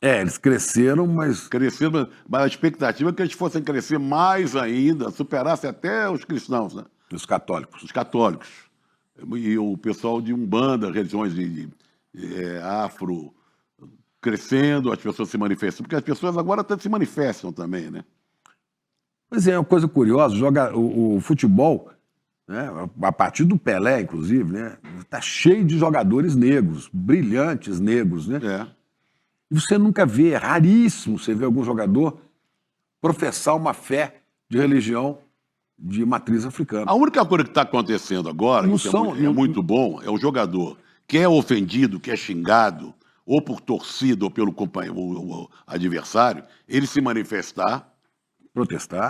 Eles cresceram, mas... Cresceram, mas a expectativa é que eles fossem crescer mais ainda, superassem até os cristãos, né? Os católicos. Os católicos. E o pessoal de Umbanda, religiões afro, crescendo, as pessoas se manifestam. Porque as pessoas agora até se manifestam também, né? Pois é, uma coisa curiosa, o futebol... Né? A partir do Pelé, inclusive, né? Está cheio de jogadores negros, brilhantes negros, né? E você nunca vê, é raríssimo você ver algum jogador professar uma fé de religião de matriz africana. A única coisa que está acontecendo agora, Não isso são- é muito bom, é o jogador que é ofendido, que é xingado, ou por torcida ou pelo companheiro, o adversário, ele se manifestar,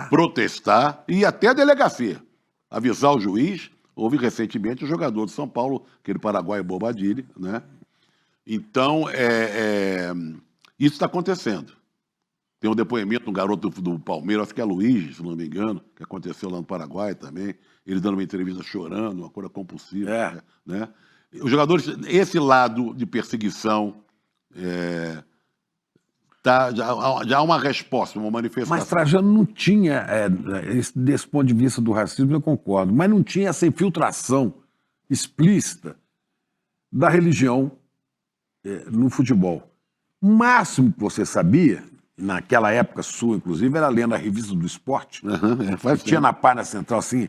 protestar e ir até a delegacia, avisar o juiz. Houve recentemente o jogador de São Paulo, aquele paraguaio Bobadilha, né? Então, isso está acontecendo. Tem um depoimento de um garoto do Palmeiras, acho que é Luiz, se não me engano, que aconteceu lá no Paraguai também. Ele dando uma entrevista chorando, uma coisa compulsiva. Né? Os jogadores, esse lado de perseguição, já há uma resposta, uma manifestação. Mas Trajano não tinha, desse ponto de vista do racismo, eu concordo, mas não tinha essa infiltração explícita da religião no futebol. O máximo que você sabia, naquela época sua, inclusive, era lendo a revista do esporte. Tinha na página central, assim,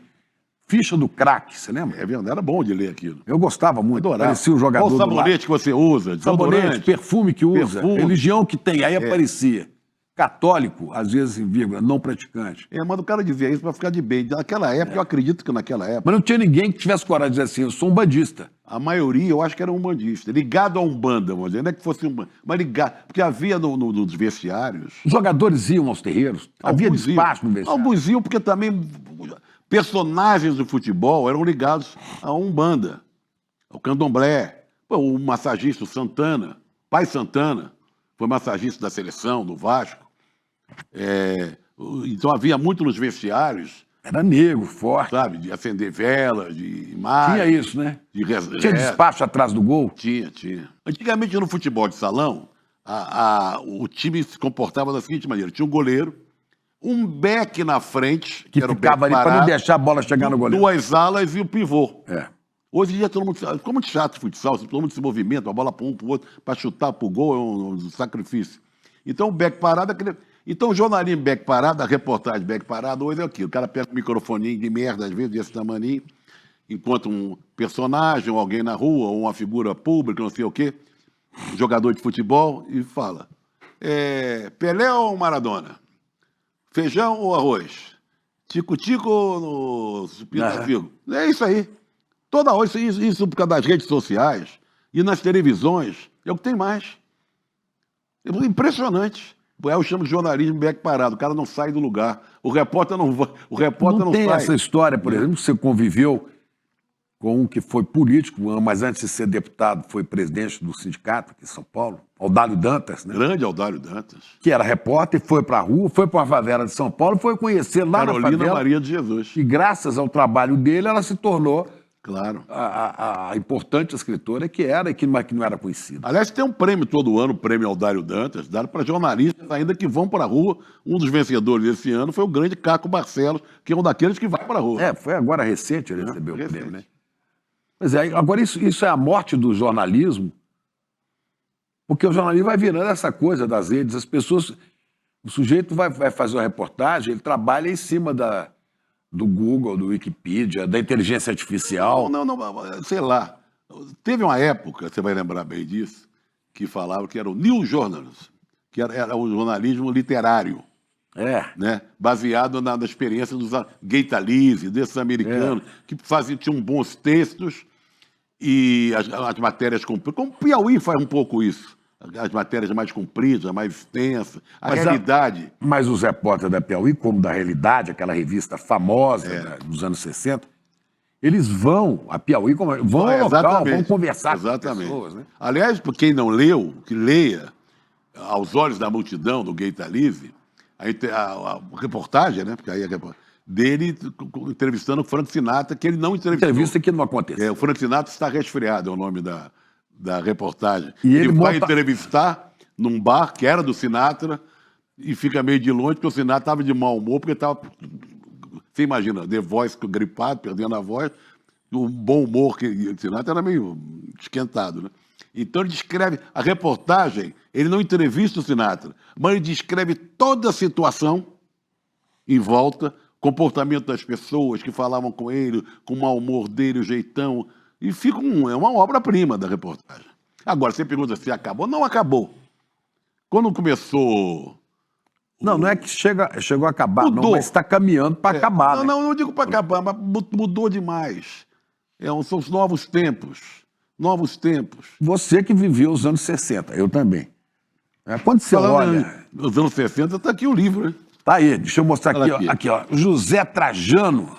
ficha do craque, você lembra? É verdade, era bom de ler aquilo. Eu gostava muito, Adorava. parecia o jogador Qual o sabonete que você usa? Sabonete, perfume que usa, Perfume. religião que tem, aí aparecia. Católico, às vezes em vírgula, não praticante. Mas o cara dizia isso para ficar de bem. Naquela época, eu acredito que naquela época, Mas não tinha ninguém que tivesse coragem de dizer assim, eu sou um bandista. a maioria, eu acho que era um bandista, ligado a Umbanda, vamos dizer, não é que fosse um, mas ligado, porque havia nos vestiários. Os jogadores iam aos terreiros, havia Alguns despacho iam. no vestiário. Alguns iam porque também personagens do futebol eram ligados a Umbanda, ao candomblé. Pô, o massagista o Santana, pai Santana, foi massagista da seleção, do Vasco. Então havia muito nos vestiários, Era negro, forte. sabe, de acender velas, de imagens. Tinha isso, né? De Tinha despacho atrás do gol. Tinha. Antigamente, no futebol de salão, o time se comportava da seguinte maneira: tinha um goleiro, um back na frente, Que era o ficava back ali para não parado, deixar a bola chegar no goleiro. duas alas e o pivô. É. Hoje em dia todo mundo ficou muito chato o futsal, todo mundo se movimenta, a bola para um para o outro, para chutar para o gol é um sacrifício. Então o back parado, então o jornalismo back parado, a reportagem back parado, hoje é aquilo. O cara pega um microfoninho de merda, às vezes, desse tamaninho, encontra um personagem, ou alguém na rua, ou uma figura pública, não sei o quê, um jogador de futebol, e fala: Pelé ou Maradona? Feijão ou arroz? Tico-tico ou no supino-figo? É isso aí. Toda hora, isso por causa das redes sociais e nas televisões, é o que tem mais. É impressionante. Eu chamo de jornalismo back parado, o cara não sai do lugar. O repórter não Tem sai. essa história, por exemplo, você conviveu com um que foi político, mas antes de ser deputado foi presidente do sindicato aqui em São Paulo, Audálio Dantas, né? Grande Audálio Dantas. Que era repórter, foi para a rua, foi para uma favela de São Paulo, foi conhecer lá Carolina na favela. Maria de Jesus. E graças ao trabalho dele, ela se tornou Claro. a importante escritora que era e que não era conhecida. Aliás, tem um prêmio todo ano, o prêmio Audálio Dantas, dado para jornalistas ainda que vão para a rua. Um dos vencedores desse ano foi o grande Caco Barcelos, que é um daqueles que vai para a rua. Foi agora recente ele recebeu o recente. prêmio, né? Mas agora isso é a morte do jornalismo, porque o jornalismo vai virando essa coisa das redes, as pessoas, o sujeito vai fazer uma reportagem, ele trabalha em cima do Google, do Wikipedia, da inteligência artificial. Não, sei lá. Teve uma época, você vai lembrar bem disso, que falava que era o New Journalism, que era o jornalismo literário, né? Baseado na experiência dos Gaitalize, desses americanos, que tinham bons textos e as matérias compridas. Como o Piauí faz um pouco isso. As matérias mais compridas, mais extensas, realidade. Mas os repórteres da Piauí, como da Realidade, aquela revista famosa dos anos 60, eles vão a Piauí, vão ao local, vão conversar com as pessoas. Né? Aliás, para quem não leu, que leia Aos Olhos da Multidão, do Gaitalize, a reportagem, né? Porque aí dele entrevistando o Frank Sinatra, que ele não entrevistou. Entrevista que não aconteceu. O Frank Sinatra está resfriado, é o nome da reportagem. E ele vai entrevistar num bar que era do Sinatra e fica meio de longe, porque o Sinatra estava de mau humor, porque estava. Você imagina, The Voice gripado, perdendo a voz, o bom humor que o Sinatra era meio esquentado, né? Então ele descreve a reportagem, ele não entrevista o Sinatra, mas ele descreve toda a situação em volta, comportamento das pessoas que falavam com ele, com o mau humor dele, o jeitão. E fica é uma obra-prima da reportagem. Agora, você pergunta se acabou. Não acabou. Quando começou Não, não é que chegou a acabar, não, Mudou. mas está caminhando para acabar. Não, né? não digo para acabar, mas mudou demais. São os novos tempos. Novos tempos. Você que viveu os anos 60, eu também. Quando você olha... Nos anos 60 está aqui o livro, né? Tá aí, deixa eu mostrar aqui, Olha ó. Aqui, ó. José Trajano,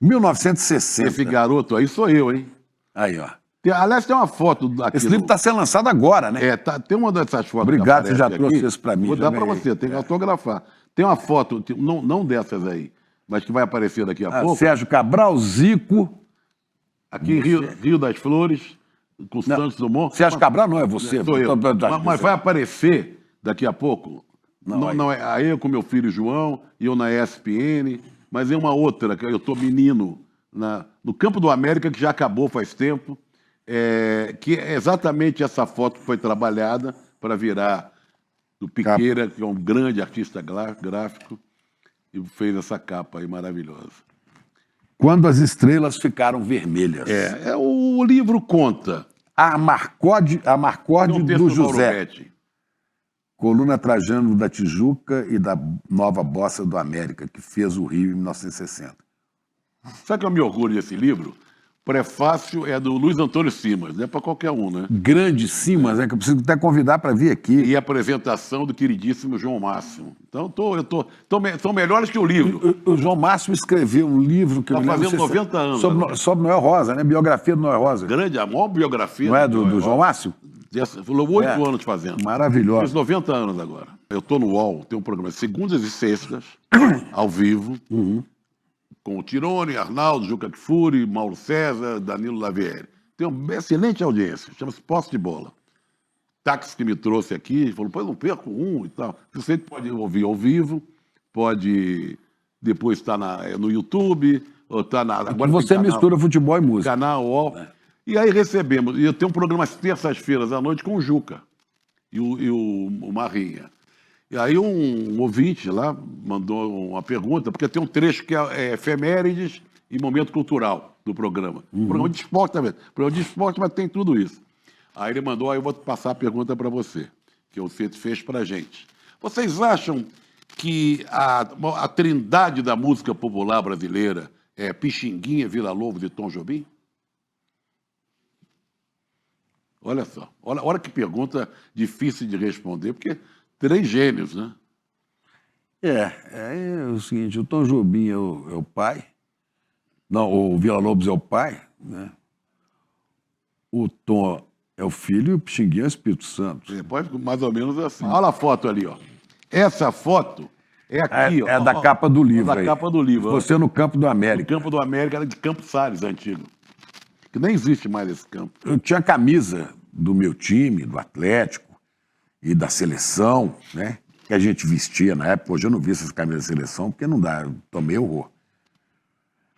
1960. Esse garoto aí sou eu, hein? Aí, ó. Aliás, tem uma foto aqui. Esse livro está sendo lançado agora, né? Tem uma dessas fotos. Obrigado, que você já aparece trouxe aqui. isso para mim. Vou já dar para ganhei. você, tem que autografar. Tem uma foto, não dessas aí, mas que vai aparecer daqui a pouco. Sérgio Cabral, Zico. Aqui em Rio das Flores, com Santos Dumont. Sérgio Cabral não é você. Sou eu. Tô- Mas vai aparecer daqui a pouco. Não, Não é aí eu com meu filho João, e eu na ESPN, mas é uma outra, que eu estou menino no Campo do América, que já acabou faz tempo, que é exatamente essa foto que foi trabalhada para virar do Piqueira, que é um grande artista gráfico, e fez essa capa aí maravilhosa. Quando as estrelas ficaram vermelhas. O livro conta. A Marcorde Tem um texto do do José. Mauro Betti. Coluna Trajano da Tijuca e da Nova Bossa do América, que fez o Rio em 1960. Sabe que eu me orgulho desse livro? O prefácio é do Luiz Antônio Simas, não é para qualquer um, né? Grande Simas, né? Que eu preciso até convidar para vir aqui. E a apresentação do queridíssimo João Máximo. Então, são melhores que o livro. O João Máximo escreveu um livro que Tá eu me lembro, fazendo não sei se 90 anos sobre, agora. sobre Noel Rosa, né? Biografia do Noel Rosa. Grande, a maior biografia. Não é do João Máximo? Falou 8 anos fazendo. Fez Maravilhoso. 90 anos agora. Eu estou no UOL, tem um programa segundas e sextas, ao vivo, com o Tirone, Arnaldo, Juca Kfouri, Mauro César, Danilo Lavieri. Tem uma excelente audiência, chama-se Posse de Bola. Táxi que me trouxe aqui, falou, pô, eu não perco um e tal. Você pode ouvir ao vivo, pode depois estar no YouTube, ou estar na... Agora Você tem canal- mistura futebol e música. Canal UOL. E aí recebemos, e eu tenho um programa às terças-feiras à noite com o Juca e o Marrinha. E aí um ouvinte lá mandou uma pergunta, porque tem um trecho que é efemérides e momento cultural do programa. Programa de esporte também. Programa de esporte, mas tem tudo isso. Aí ele mandou, aí eu vou passar a pergunta para você, que o Cito fez para a gente. Vocês acham que a trindade da música popular brasileira é Pixinguinha, Vila Lobos e Tom Jobim? Olha só, olha que pergunta difícil de responder, porque 3 gênios, né? É o seguinte, o Tom Jobim é o pai, não, o Vila Lobos é o pai, né? O Tom é o filho e o Pixinguinha é o Espírito Santo. Pode mais ou menos assim. Olha a foto ali, ó. Essa foto é aqui, ó. É da capa do livro. Da aí. capa do livro. Você no Campo do No América. Campo do América era de Campos Sales, antigo. Que nem existe mais esse campo. Eu tinha camisa do meu time, do Atlético e da seleção, né? Que a gente vestia na época. Hoje eu não vi essas camisas da seleção, porque não dá, eu tomei horror.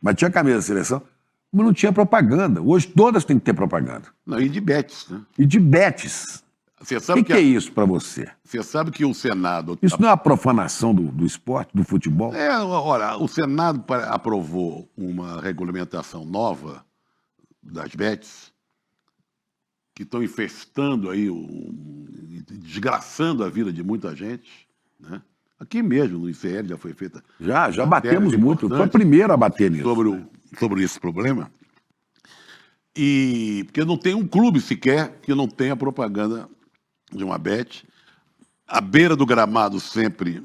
Mas tinha camisa da seleção, mas não tinha propaganda. Hoje todas têm que ter propaganda. Não, e de Betis, né? E de betes. Você O sabe que é isso para você? Você sabe que o Senado... Isso não é uma profanação do esporte, do futebol? Olha, o Senado aprovou uma regulamentação nova das bets que estão infestando aí, desgraçando a vida de muita gente, né? Aqui mesmo, no ICL, já foi feita... Já batemos muito. Foi o importante primeiro a bater nisso. sobre esse problema. E porque não tem um clube sequer que não tenha propaganda de uma bet. À beira do gramado sempre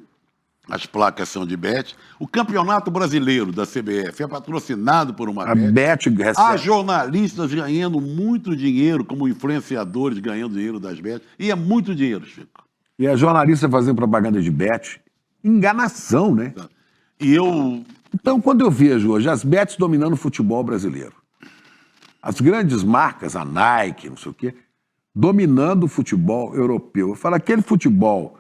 as placas são de bet. O Campeonato Brasileiro da CBF é patrocinado por uma A bet. bet recebe. Há jornalistas ganhando muito dinheiro, como influenciadores ganhando dinheiro das bets. E é muito dinheiro, Chico. E a jornalista fazendo propaganda de bet. Enganação, né? E eu... Então, quando eu vejo hoje as bets dominando o futebol brasileiro, as grandes marcas, a Nike, não sei o quê, dominando o futebol europeu. Eu falo, aquele futebol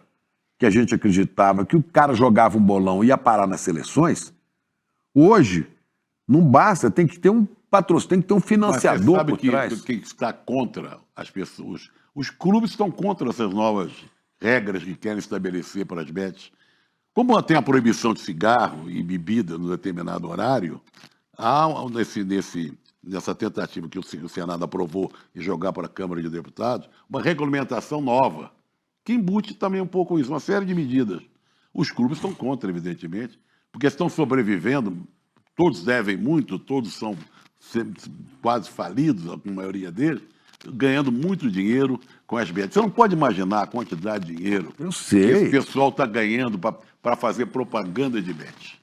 que a gente acreditava que o cara jogava um bolão e ia parar nas seleções, hoje não basta, tem que ter um patrocínio, tem que ter um financiador por trás. Mas você sabe que está contra as pessoas. Os clubes estão contra essas novas regras que querem estabelecer para as bets. Como tem a proibição de cigarro e bebida no determinado horário, há nessa tentativa que o Senado aprovou e jogar para a Câmara de Deputados, uma regulamentação nova que embute também um pouco isso, uma série de medidas. Os clubes estão contra, evidentemente, porque estão sobrevivendo, todos devem muito, todos são quase falidos, a maioria deles, ganhando muito dinheiro com as bets. Você não pode imaginar a quantidade de dinheiro Eu que sei. esse pessoal está ganhando para fazer propaganda de bet.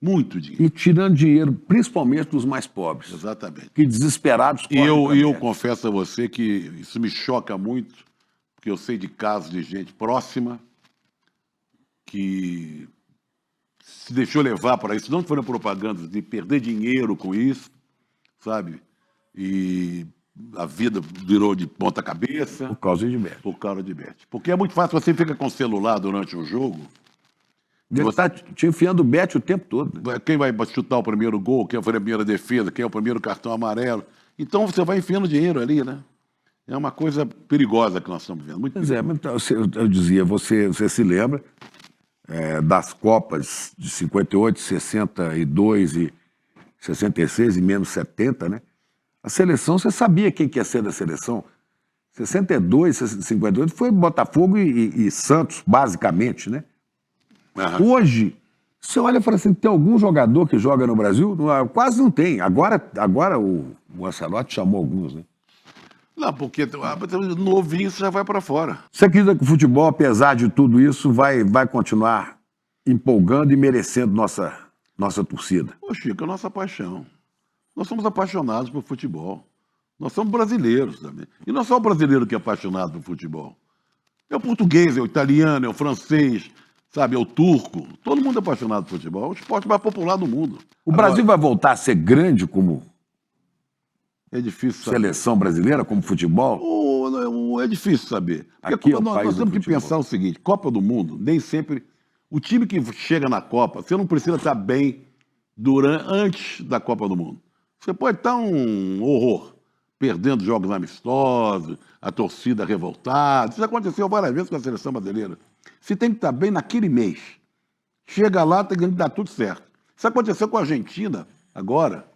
Muito dinheiro. E tirando dinheiro, principalmente dos mais pobres, Exatamente. que desesperados E eu confesso a você que isso me choca muito, porque eu sei de casos de gente próxima que se deixou levar para isso, não foram propagandas de perder dinheiro com isso, sabe? E a vida virou de ponta cabeça por causa de bet. por causa de bet. Porque é muito fácil, você fica com o celular durante um jogo, Ele está te enfiando bet o tempo todo. Né? quem vai chutar o primeiro gol, quem é a primeira defesa, quem é o primeiro cartão amarelo. Então você vai enfiando dinheiro ali, né? É uma coisa perigosa que nós estamos vendo. Muito Pois é, mas então, eu dizia, você se lembra das Copas de 58, 62 e 66 e menos 70, né? A seleção, você sabia quem que ia ser da seleção? 62, 58 foi Botafogo e Santos, basicamente, né? Aham. Hoje, você olha e fala assim, tem algum jogador que joga no Brasil? Quase não tem. Agora o Ancelotti chamou alguns, né? Não, porque novinho você já vai para fora. Você acredita que o futebol, apesar de tudo isso, vai continuar empolgando e merecendo nossa torcida? Ô, Chico, é a nossa paixão. Nós somos apaixonados por futebol. Nós somos brasileiros também. E não é só o brasileiro que é apaixonado por futebol. É o português, é o italiano, é o francês, sabe, é o turco. Todo mundo é apaixonado por futebol. É o esporte mais popular do mundo. O Brasil vai voltar a ser grande como É difícil saber. seleção brasileira, como futebol? É difícil saber. Porque Aqui é o nós país do temos que futebol. pensar o seguinte: Copa do Mundo, nem sempre. O time que chega na Copa, você não precisa estar bem antes da Copa do Mundo. Você pode estar um horror, perdendo jogos amistosos, a torcida revoltada. Isso aconteceu várias vezes com a seleção brasileira. Você tem que estar bem naquele mês. Chega lá, tem que dar tudo certo. Isso aconteceu com a Argentina agora.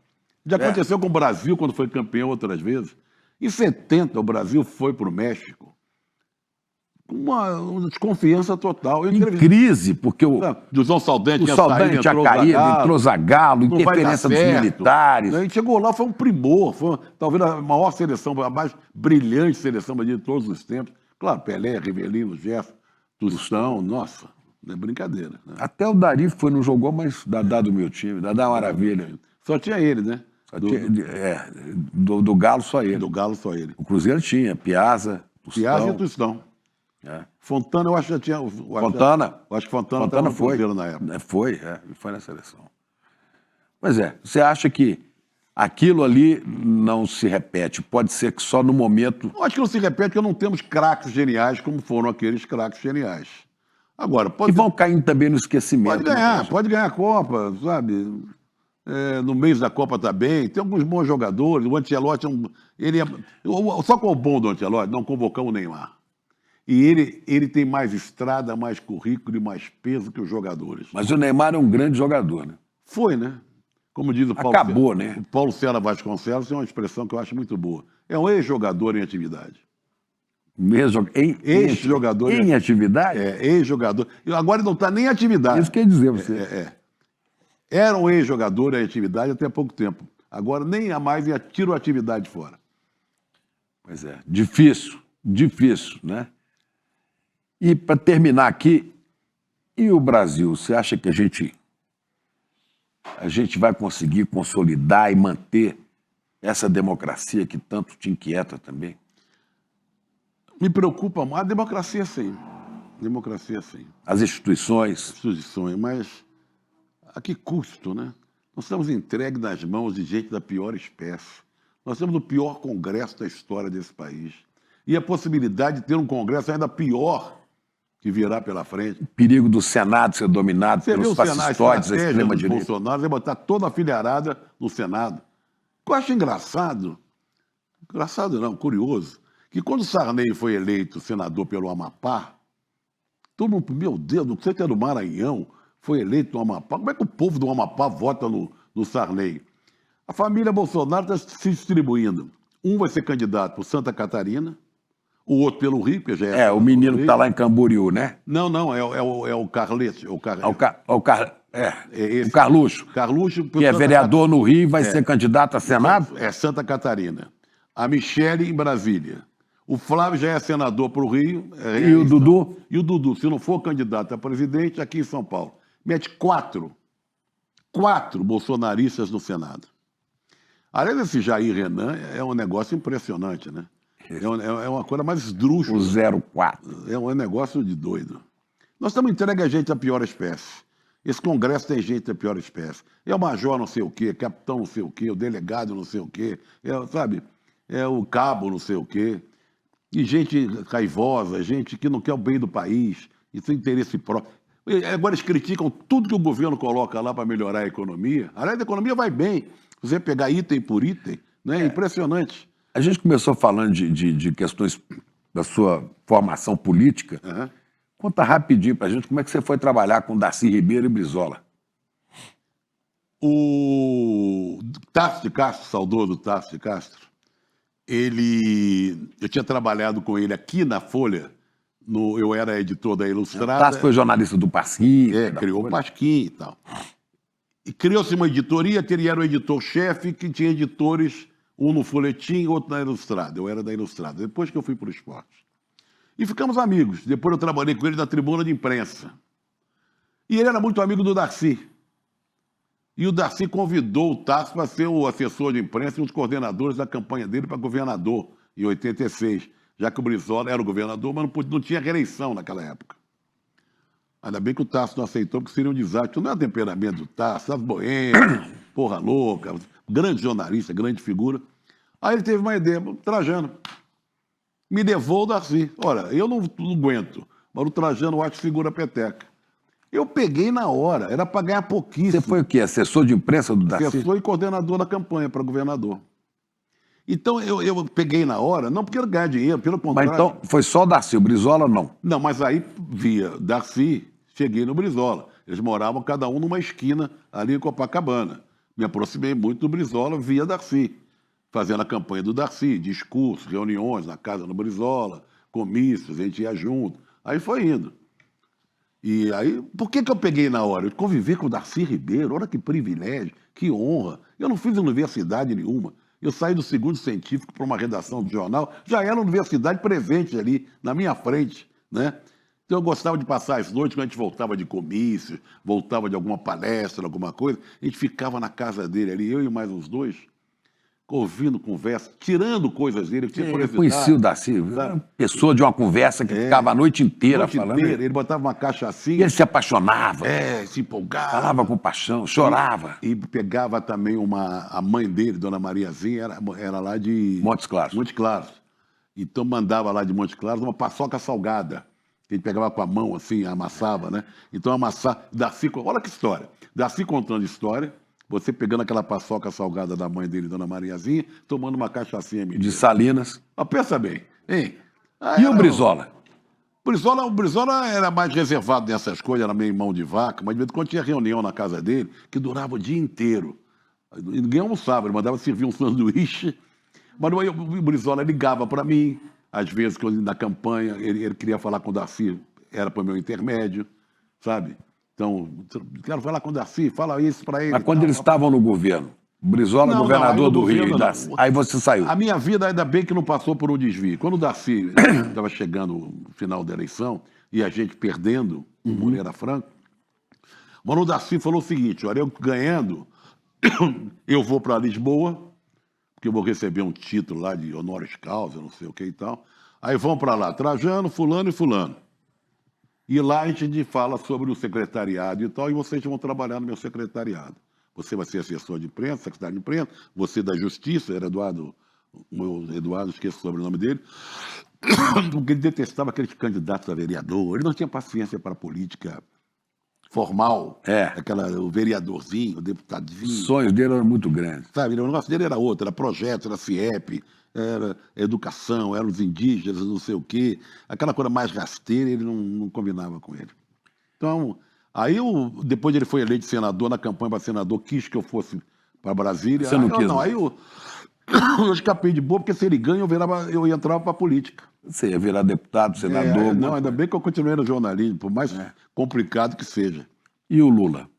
Já aconteceu com o Brasil, quando foi campeão outras vezes. Em 70, o Brasil foi para o México com uma desconfiança total. Em crise, porque o João Saldanha o tinha Saldanha tinha caído, entrou Zagallo, não vai dar interferência dos certo. militares. A gente chegou lá, foi um primor, foi talvez a maior seleção, a mais brilhante seleção de todos os tempos. Claro, Pelé, Rivelino, Gerson, Tostão, nossa, não é brincadeira. Né? Até o Dari foi, não jogou, mas Dadá do meu time, Dadá é uma maravilha. Só tinha ele, né? Do Galo só ele. Do Galo, só ele. O Cruzeiro tinha Piazza, Tostão. Piazza e Tostão. É. Fontana, eu acho que já tinha. Fontana. Eu acho que Fontana estava no foi. Cruzeiro na época. Foi na seleção. Pois é, você acha que aquilo ali não se repete? Pode ser que só no momento... Eu acho que não se repete porque não temos craques geniais como foram aqueles craques geniais. Agora, Que vão caindo também no esquecimento. pode ganhar a Copa, sabe? No mês da Copa também. Tem alguns bons jogadores. O Ancelotti, só qual é o bom do Ancelotti? Não convocamos o Neymar. E ele tem mais estrada, mais currículo e mais peso que os jogadores. Mas o Neymar é um grande jogador, né? Foi, né? Como diz o Paulo Acabou, né? O Paulo César Vasconcelos tem uma expressão que eu acho muito boa. É um ex-jogador em atividade. Ex-jogador em atividade? Ex-jogador. E agora ele não está nem em atividade. Isso quer dizer você. Era um ex-jogador em atividade até há pouco tempo. Agora nem a mais e tira a atividade fora. Pois é, difícil, né? E para terminar aqui, e o Brasil? Você acha que a gente vai conseguir consolidar e manter essa democracia que tanto te inquieta também? Me preocupa mais a democracia, sim. Democracia, sim. As instituições? Instituições, mas a que custo, né? Nós estamos entregues nas mãos de gente da pior espécie. Nós temos o pior congresso da história desse país. E a possibilidade de ter um congresso ainda pior que virá pela frente. O perigo do Senado ser dominado pelos fascistoides da extrema-direita. Bolsonaro vai botar toda a filharada no Senado. O que eu acho engraçado não, curioso, que quando Sarney foi eleito senador pelo Amapá, todo mundo, meu Deus, não sei que era do Maranhão, foi eleito no Amapá. Como é que o povo do Amapá vota no Sarney? A família Bolsonaro está se distribuindo. Um vai ser candidato por Santa Catarina, O outro pelo Rio, que já É, o menino que está lá em Camboriú, né? Não, é o Carlete. O Carluxo, Carluxo, que é vereador no Rio e vai ser candidato a Senado. É Santa Catarina. A Michele em Brasília. O Flávio já é senador para o Rio. E o Dudu? E o Dudu, se não for candidato a presidente, aqui em São Paulo. Mete quatro bolsonaristas no Senado. Aliás, esse Jair Renan é um negócio impressionante, né? É uma coisa mais esdrúxula. O 04. É um negócio de doido. Nós estamos entregues a gente da pior espécie. Esse Congresso tem gente da pior espécie. É o major não sei o quê, capitão não sei o quê, o delegado não sei o quê, sabe? É o cabo não sei o quê. E gente raivosa, gente que não quer o bem do país, e tem interesse próprio. Agora eles criticam tudo que o governo coloca lá para melhorar a economia. Aliás, a economia vai bem. Se você pegar item por item, né? É impressionante. A gente começou falando de questões da sua formação política. Uhum. Conta rapidinho pra gente como é que você foi trabalhar com Darcy Ribeiro e Brizola. O Tasso de Castro, saudoso Tasso de Castro, eu tinha trabalhado com ele aqui na Folha, eu era editor da Ilustrada. Tasso foi jornalista do Pasquim. Criou o Pasquim e tal. E criou-se uma editoria, que ele era o editor-chefe, que tinha editores, um no Folhetim, outro na Ilustrada. Eu era da Ilustrada, depois que eu fui para o esporte. E ficamos amigos. Depois eu trabalhei com ele na tribuna de imprensa. E ele era muito amigo do Darcy. E o Darcy convidou o Tasso para ser o assessor de imprensa e um dos coordenadores da campanha dele para governador, em 86, já que o Brizola era o governador, mas não tinha reeleição naquela época. Ainda bem que o Tasso não aceitou, porque seria um desastre. Não é o temperamento do Tasso, as boêmias, porra louca, grande jornalista, grande figura. Aí ele teve uma ideia, Trajano, me levou o Darcy. Olha, eu não aguento, mas o Trajano eu acho figura peteca. Eu peguei na hora, era para ganhar pouquíssimo. Você foi o quê? Assessor de imprensa do Darcy? Assessor e coordenador da campanha para governador. Então eu peguei na hora, não porque eu ganhar dinheiro, pelo contrário. Mas então foi só o Darcy, o Brizola não? Não, mas aí via Darcy, cheguei no Brizola. Eles moravam cada um numa esquina ali em Copacabana. Me aproximei muito do Brizola via Darcy, fazendo a campanha do Darcy, discursos, reuniões na casa do Brizola, comícios, a gente ia junto. Aí foi indo. E aí, por que eu peguei na hora? Eu convivi com o Darcy Ribeiro, olha que privilégio, que honra. Eu não fiz universidade nenhuma. Eu saí do segundo científico para uma redação do jornal, já era a universidade presente ali, na minha frente, né? Então eu gostava de passar as noites, quando a gente voltava de comício, voltava de alguma palestra, alguma coisa, a gente ficava na casa dele ali, eu e mais uns dois, ouvindo conversa, tirando coisas dele. Eu conheci o Darcy, uma pessoa de uma conversa que ficava a noite inteira falando. Ele botava uma cachaçinha. E ele se apaixonava. Se empolgava. Falava com paixão, chorava. E pegava também a mãe dele, Dona Mariazinha, era lá de... Montes Claros. Montes Claros. Então mandava lá de Montes Claros uma paçoca salgada. Ele pegava com a mão assim, amassava, né? Então amassava. Darcy, olha que história. Darcy contando história. Você pegando aquela paçoca salgada da mãe dele, Dona Mariazinha, tomando uma cachaçinha de Salinas. Mas pensa bem, hein? E o Brizola? O Brizola era mais reservado nessas coisas, era meio mão de vaca, mas de vez em quando tinha reunião na casa dele, que durava o dia inteiro. E ninguém almoçava, ele mandava servir um sanduíche. Mas o Brizola ligava para mim, às vezes, quando na campanha, ele queria falar com o Darcy, era para o meu intermédio, sabe? Então, quero falar com o Darcy, fala isso para ele. Mas quando eles estavam no governo, Brizola, governador do Rio, aí você saiu. A minha vida, ainda bem que não passou por um desvio. Quando o Darcy estava chegando no final da eleição e a gente perdendo o Moreira Franco, mas o Darcy falou o seguinte, olha, eu ganhando, eu vou para Lisboa, porque eu vou receber um título lá de honoris causa, não sei o que e tal. Aí vão para lá, Trajano, fulano e fulano. E lá a gente fala sobre o secretariado e tal, e vocês vão trabalhar no meu secretariado. Você vai ser assessor de imprensa, secretário de imprensa, você da Justiça, era Eduardo, esqueço o sobrenome dele, porque ele detestava aqueles candidatos a vereador, ele não tinha paciência para a política formal, o vereadorzinho, o deputadinho. Os sonhos dele eram muito grandes. Sabe, o negócio dele era outro, era projeto, era FIEP, era educação, eram os indígenas, não sei o quê. Aquela coisa mais rasteira, ele não combinava com ele. Então, aí depois ele foi eleito senador, na campanha para senador, quis que eu fosse para Brasília. Você não quis? Não, aí eu escapei de boa, porque se ele ganha, eu entrava para a política. Você ia virar deputado, senador. Não, ainda bem que eu continuei no jornalismo, por mais complicado que seja. E o Lula?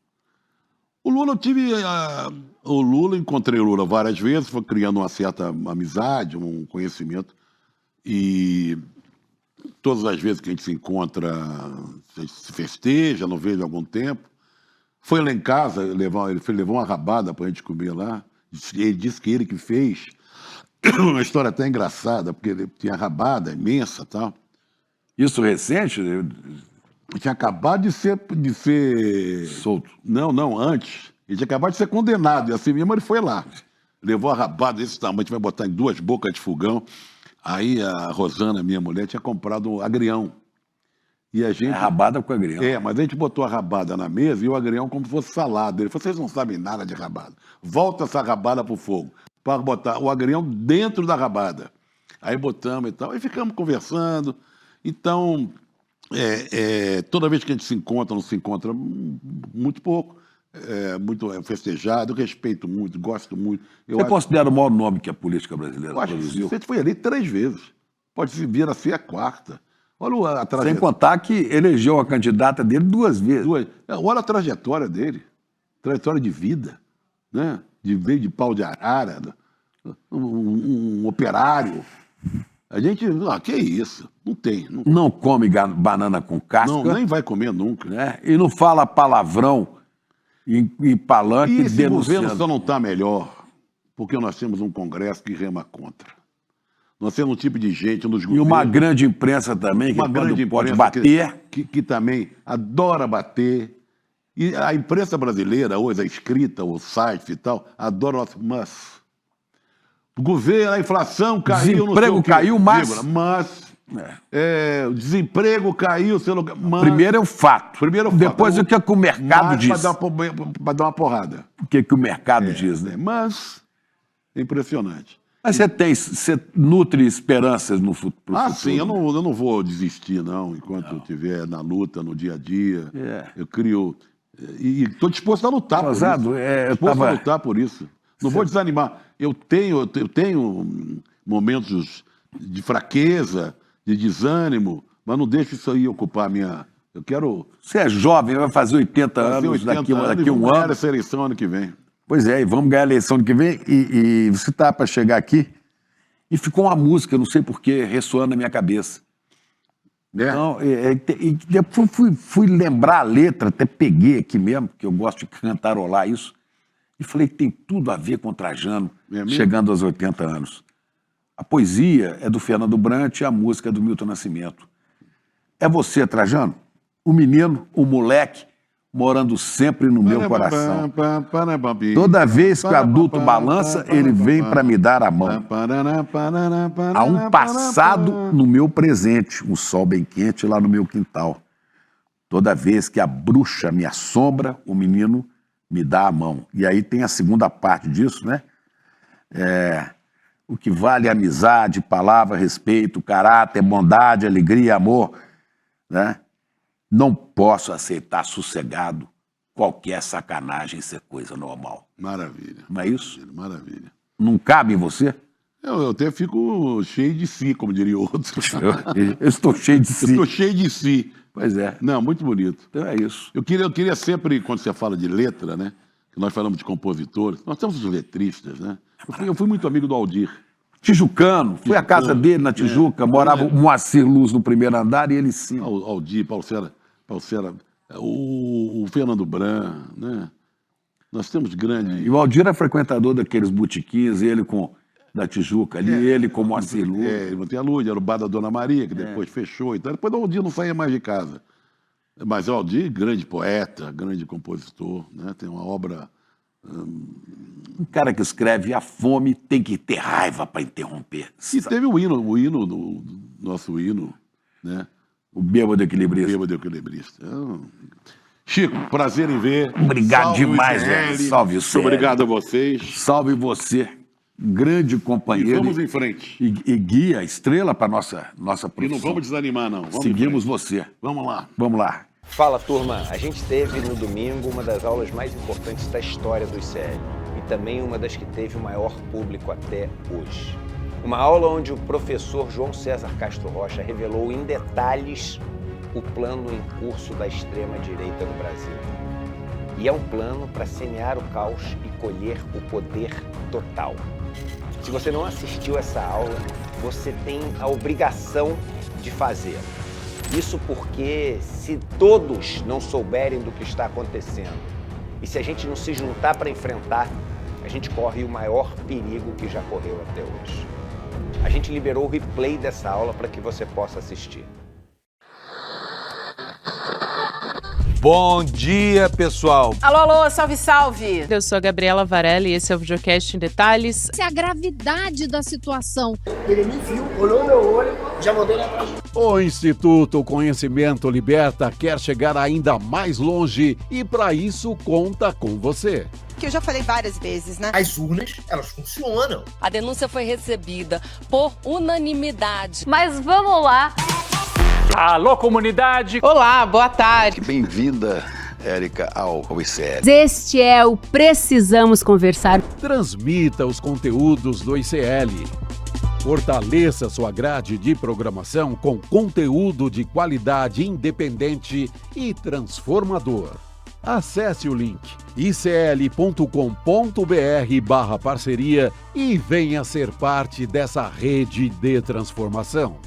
O Lula, encontrei o Lula várias vezes, foi criando uma certa amizade, um conhecimento. E todas as vezes que a gente se encontra, se festeja, não vejo há algum tempo. Foi lá em casa, ele levou uma rabada para a gente comer lá. Ele disse que ele que fez. Uma história até engraçada, porque ele tinha rabada imensa e tal. Isso recente? Tinha acabado de ser... Solto. Não, antes. Ele tinha acabado de ser condenado, e assim mesmo ele foi lá. Levou a rabada desse tamanho, a gente vai botar em 2 bocas de fogão. Aí a Rosana, minha mulher, tinha comprado um agrião. E a gente... rabada com agrião. Mas a gente botou a rabada na mesa e o agrião como se fosse salada. Ele falou, vocês não sabem nada de rabada. Volta essa rabada pro fogo. Para botar o agrião dentro da rabada. Aí botamos e tal, e ficamos conversando. Então, toda vez que a gente se encontra, não se encontra muito pouco, muito festejado, eu respeito muito, gosto muito. Você considera o maior nome que a política brasileira produziu? Você foi ali 3 vezes, pode vir a ser a 4ª. Olha a trajetória. Sem contar que elegeu a candidata dele 2 vezes. Olha a trajetória dele, trajetória de vida, né? Veio de pau de arara, um operário. A gente, que isso? Não tem. Não come banana com casca. Não, nem vai comer nunca. Né? E não fala palavrão em palanque e esse denunciando. governo só não está melhor porque nós temos um Congresso que rema contra. Nós temos um tipo de gente nos governos... E uma grande imprensa também, que quando pode bater... Que também adora bater. E a imprensa brasileira, hoje, a escrita, o site e tal, adora mas o governo, a inflação caiu... Desemprego caiu, mas... o desemprego caiu... Primeiro é o fato. Depois o que é que o mercado diz. Para dar uma porrada. O que é que o mercado diz, né? Mas é impressionante. Mas você nutre esperanças no futuro? Sim, eu não vou desistir, não, enquanto eu estiver na luta, no dia a dia. Eu crio... E estou disposto a lutar por isso. Disposto a lutar por isso. Não vou desanimar. Eu tenho momentos de fraqueza, de desânimo, mas não deixo isso aí ocupar a minha... Eu quero... Você é jovem, vai fazer 80 anos daqui um ano. Vamos ganhar essa eleição ano que vem. Pois é, e vamos ganhar a eleição ano que vem. E você está para chegar aqui e ficou uma música, não sei porquê, ressoando na minha cabeça. Então, depois fui lembrar a letra, até peguei aqui mesmo, porque eu gosto de cantarolar isso, e falei que tem tudo a ver com o Trajano, chegando aos 80 anos. A poesia é do Fernando Brant e a música é do Milton Nascimento. É você, Trajano, o menino, o moleque, morando sempre no meu coração. Toda vez que o adulto balança, ele vem para me dar a mão. Há um passado no meu presente, um sol bem quente lá no meu quintal. Toda vez que a bruxa me assombra, o menino me dá a mão. E aí tem a segunda parte disso, né? O que vale é amizade, palavra, respeito, caráter, bondade, alegria, amor, né? Não posso aceitar sossegado qualquer sacanagem ser coisa normal. Maravilha. Não é isso? Maravilha. Não cabe em você? Eu até fico cheio de si, como diria outro. Eu estou cheio de si. Eu estou cheio de si. Pois é. Não, muito bonito. Então é isso. Eu queria sempre, quando você fala de letra, né? Que nós falamos de compositores, nós temos os letristas, né? Eu fui muito amigo do Aldir. Tijucano, fui à casa dele na Tijuca, morava o Moacir Luz no primeiro andar e ele sim. Aldir, Paulo Cera, o Fernando Bran, né? Nós temos grande... E o Aldir era frequentador daqueles botiquins, ele da Tijuca ali, ele com o Moacir Luz. Ele mantinha a luz, era o bar da Dona Maria, que depois fechou e tal. Depois o Aldir não saía mais de casa. Mas o Aldir, grande poeta, grande compositor, né? Tem uma obra... Um cara que escreve a fome tem que ter raiva para interromper. E teve o hino, nosso hino, né? O Bêbado Equilibrista. Bêbado Equilibrista. Chico, prazer em ver. Obrigado Salve demais, velho. Salve o Muito obrigado a vocês. Salve você, grande companheiro. E vamos em frente. E guia, estrela para nossa profissão. E não vamos desanimar, não. Seguimos você. Vamos lá. Vamos lá. Fala, turma. A gente teve no domingo uma das aulas mais importantes da história do ICL e também uma das que teve o maior público até hoje. Uma aula onde o professor João César Castro Rocha revelou em detalhes o plano em curso da extrema-direita no Brasil. E é um plano para semear o caos e colher o poder total. Se você não assistiu essa aula, você tem a obrigação de fazer. Isso porque se todos não souberem do que está acontecendo e se a gente não se juntar para enfrentar, a gente corre o maior perigo que já correu até hoje. A gente liberou o replay dessa aula para que você possa assistir. Bom dia, pessoal! Alô, alô, salve, salve! Eu sou a Gabriela Varela e esse é o Videocast em Detalhes. Essa é a gravidade da situação. Ele me viu, olhou no meu olho, já mandou ele atrás. O Instituto Conhecimento Liberta quer chegar ainda mais longe e para isso conta com você. Que eu já falei várias vezes, né? As urnas, elas funcionam. A denúncia foi recebida por unanimidade. Mas vamos lá. Alô, comunidade! Olá, boa tarde. Bem-vinda, Érica, ao ICL. Este é o Precisamos Conversar. Transmita os conteúdos do ICL. Fortaleça sua grade de programação com conteúdo de qualidade independente e transformador. Acesse o link icl.com.br/parceria e venha ser parte dessa rede de transformação.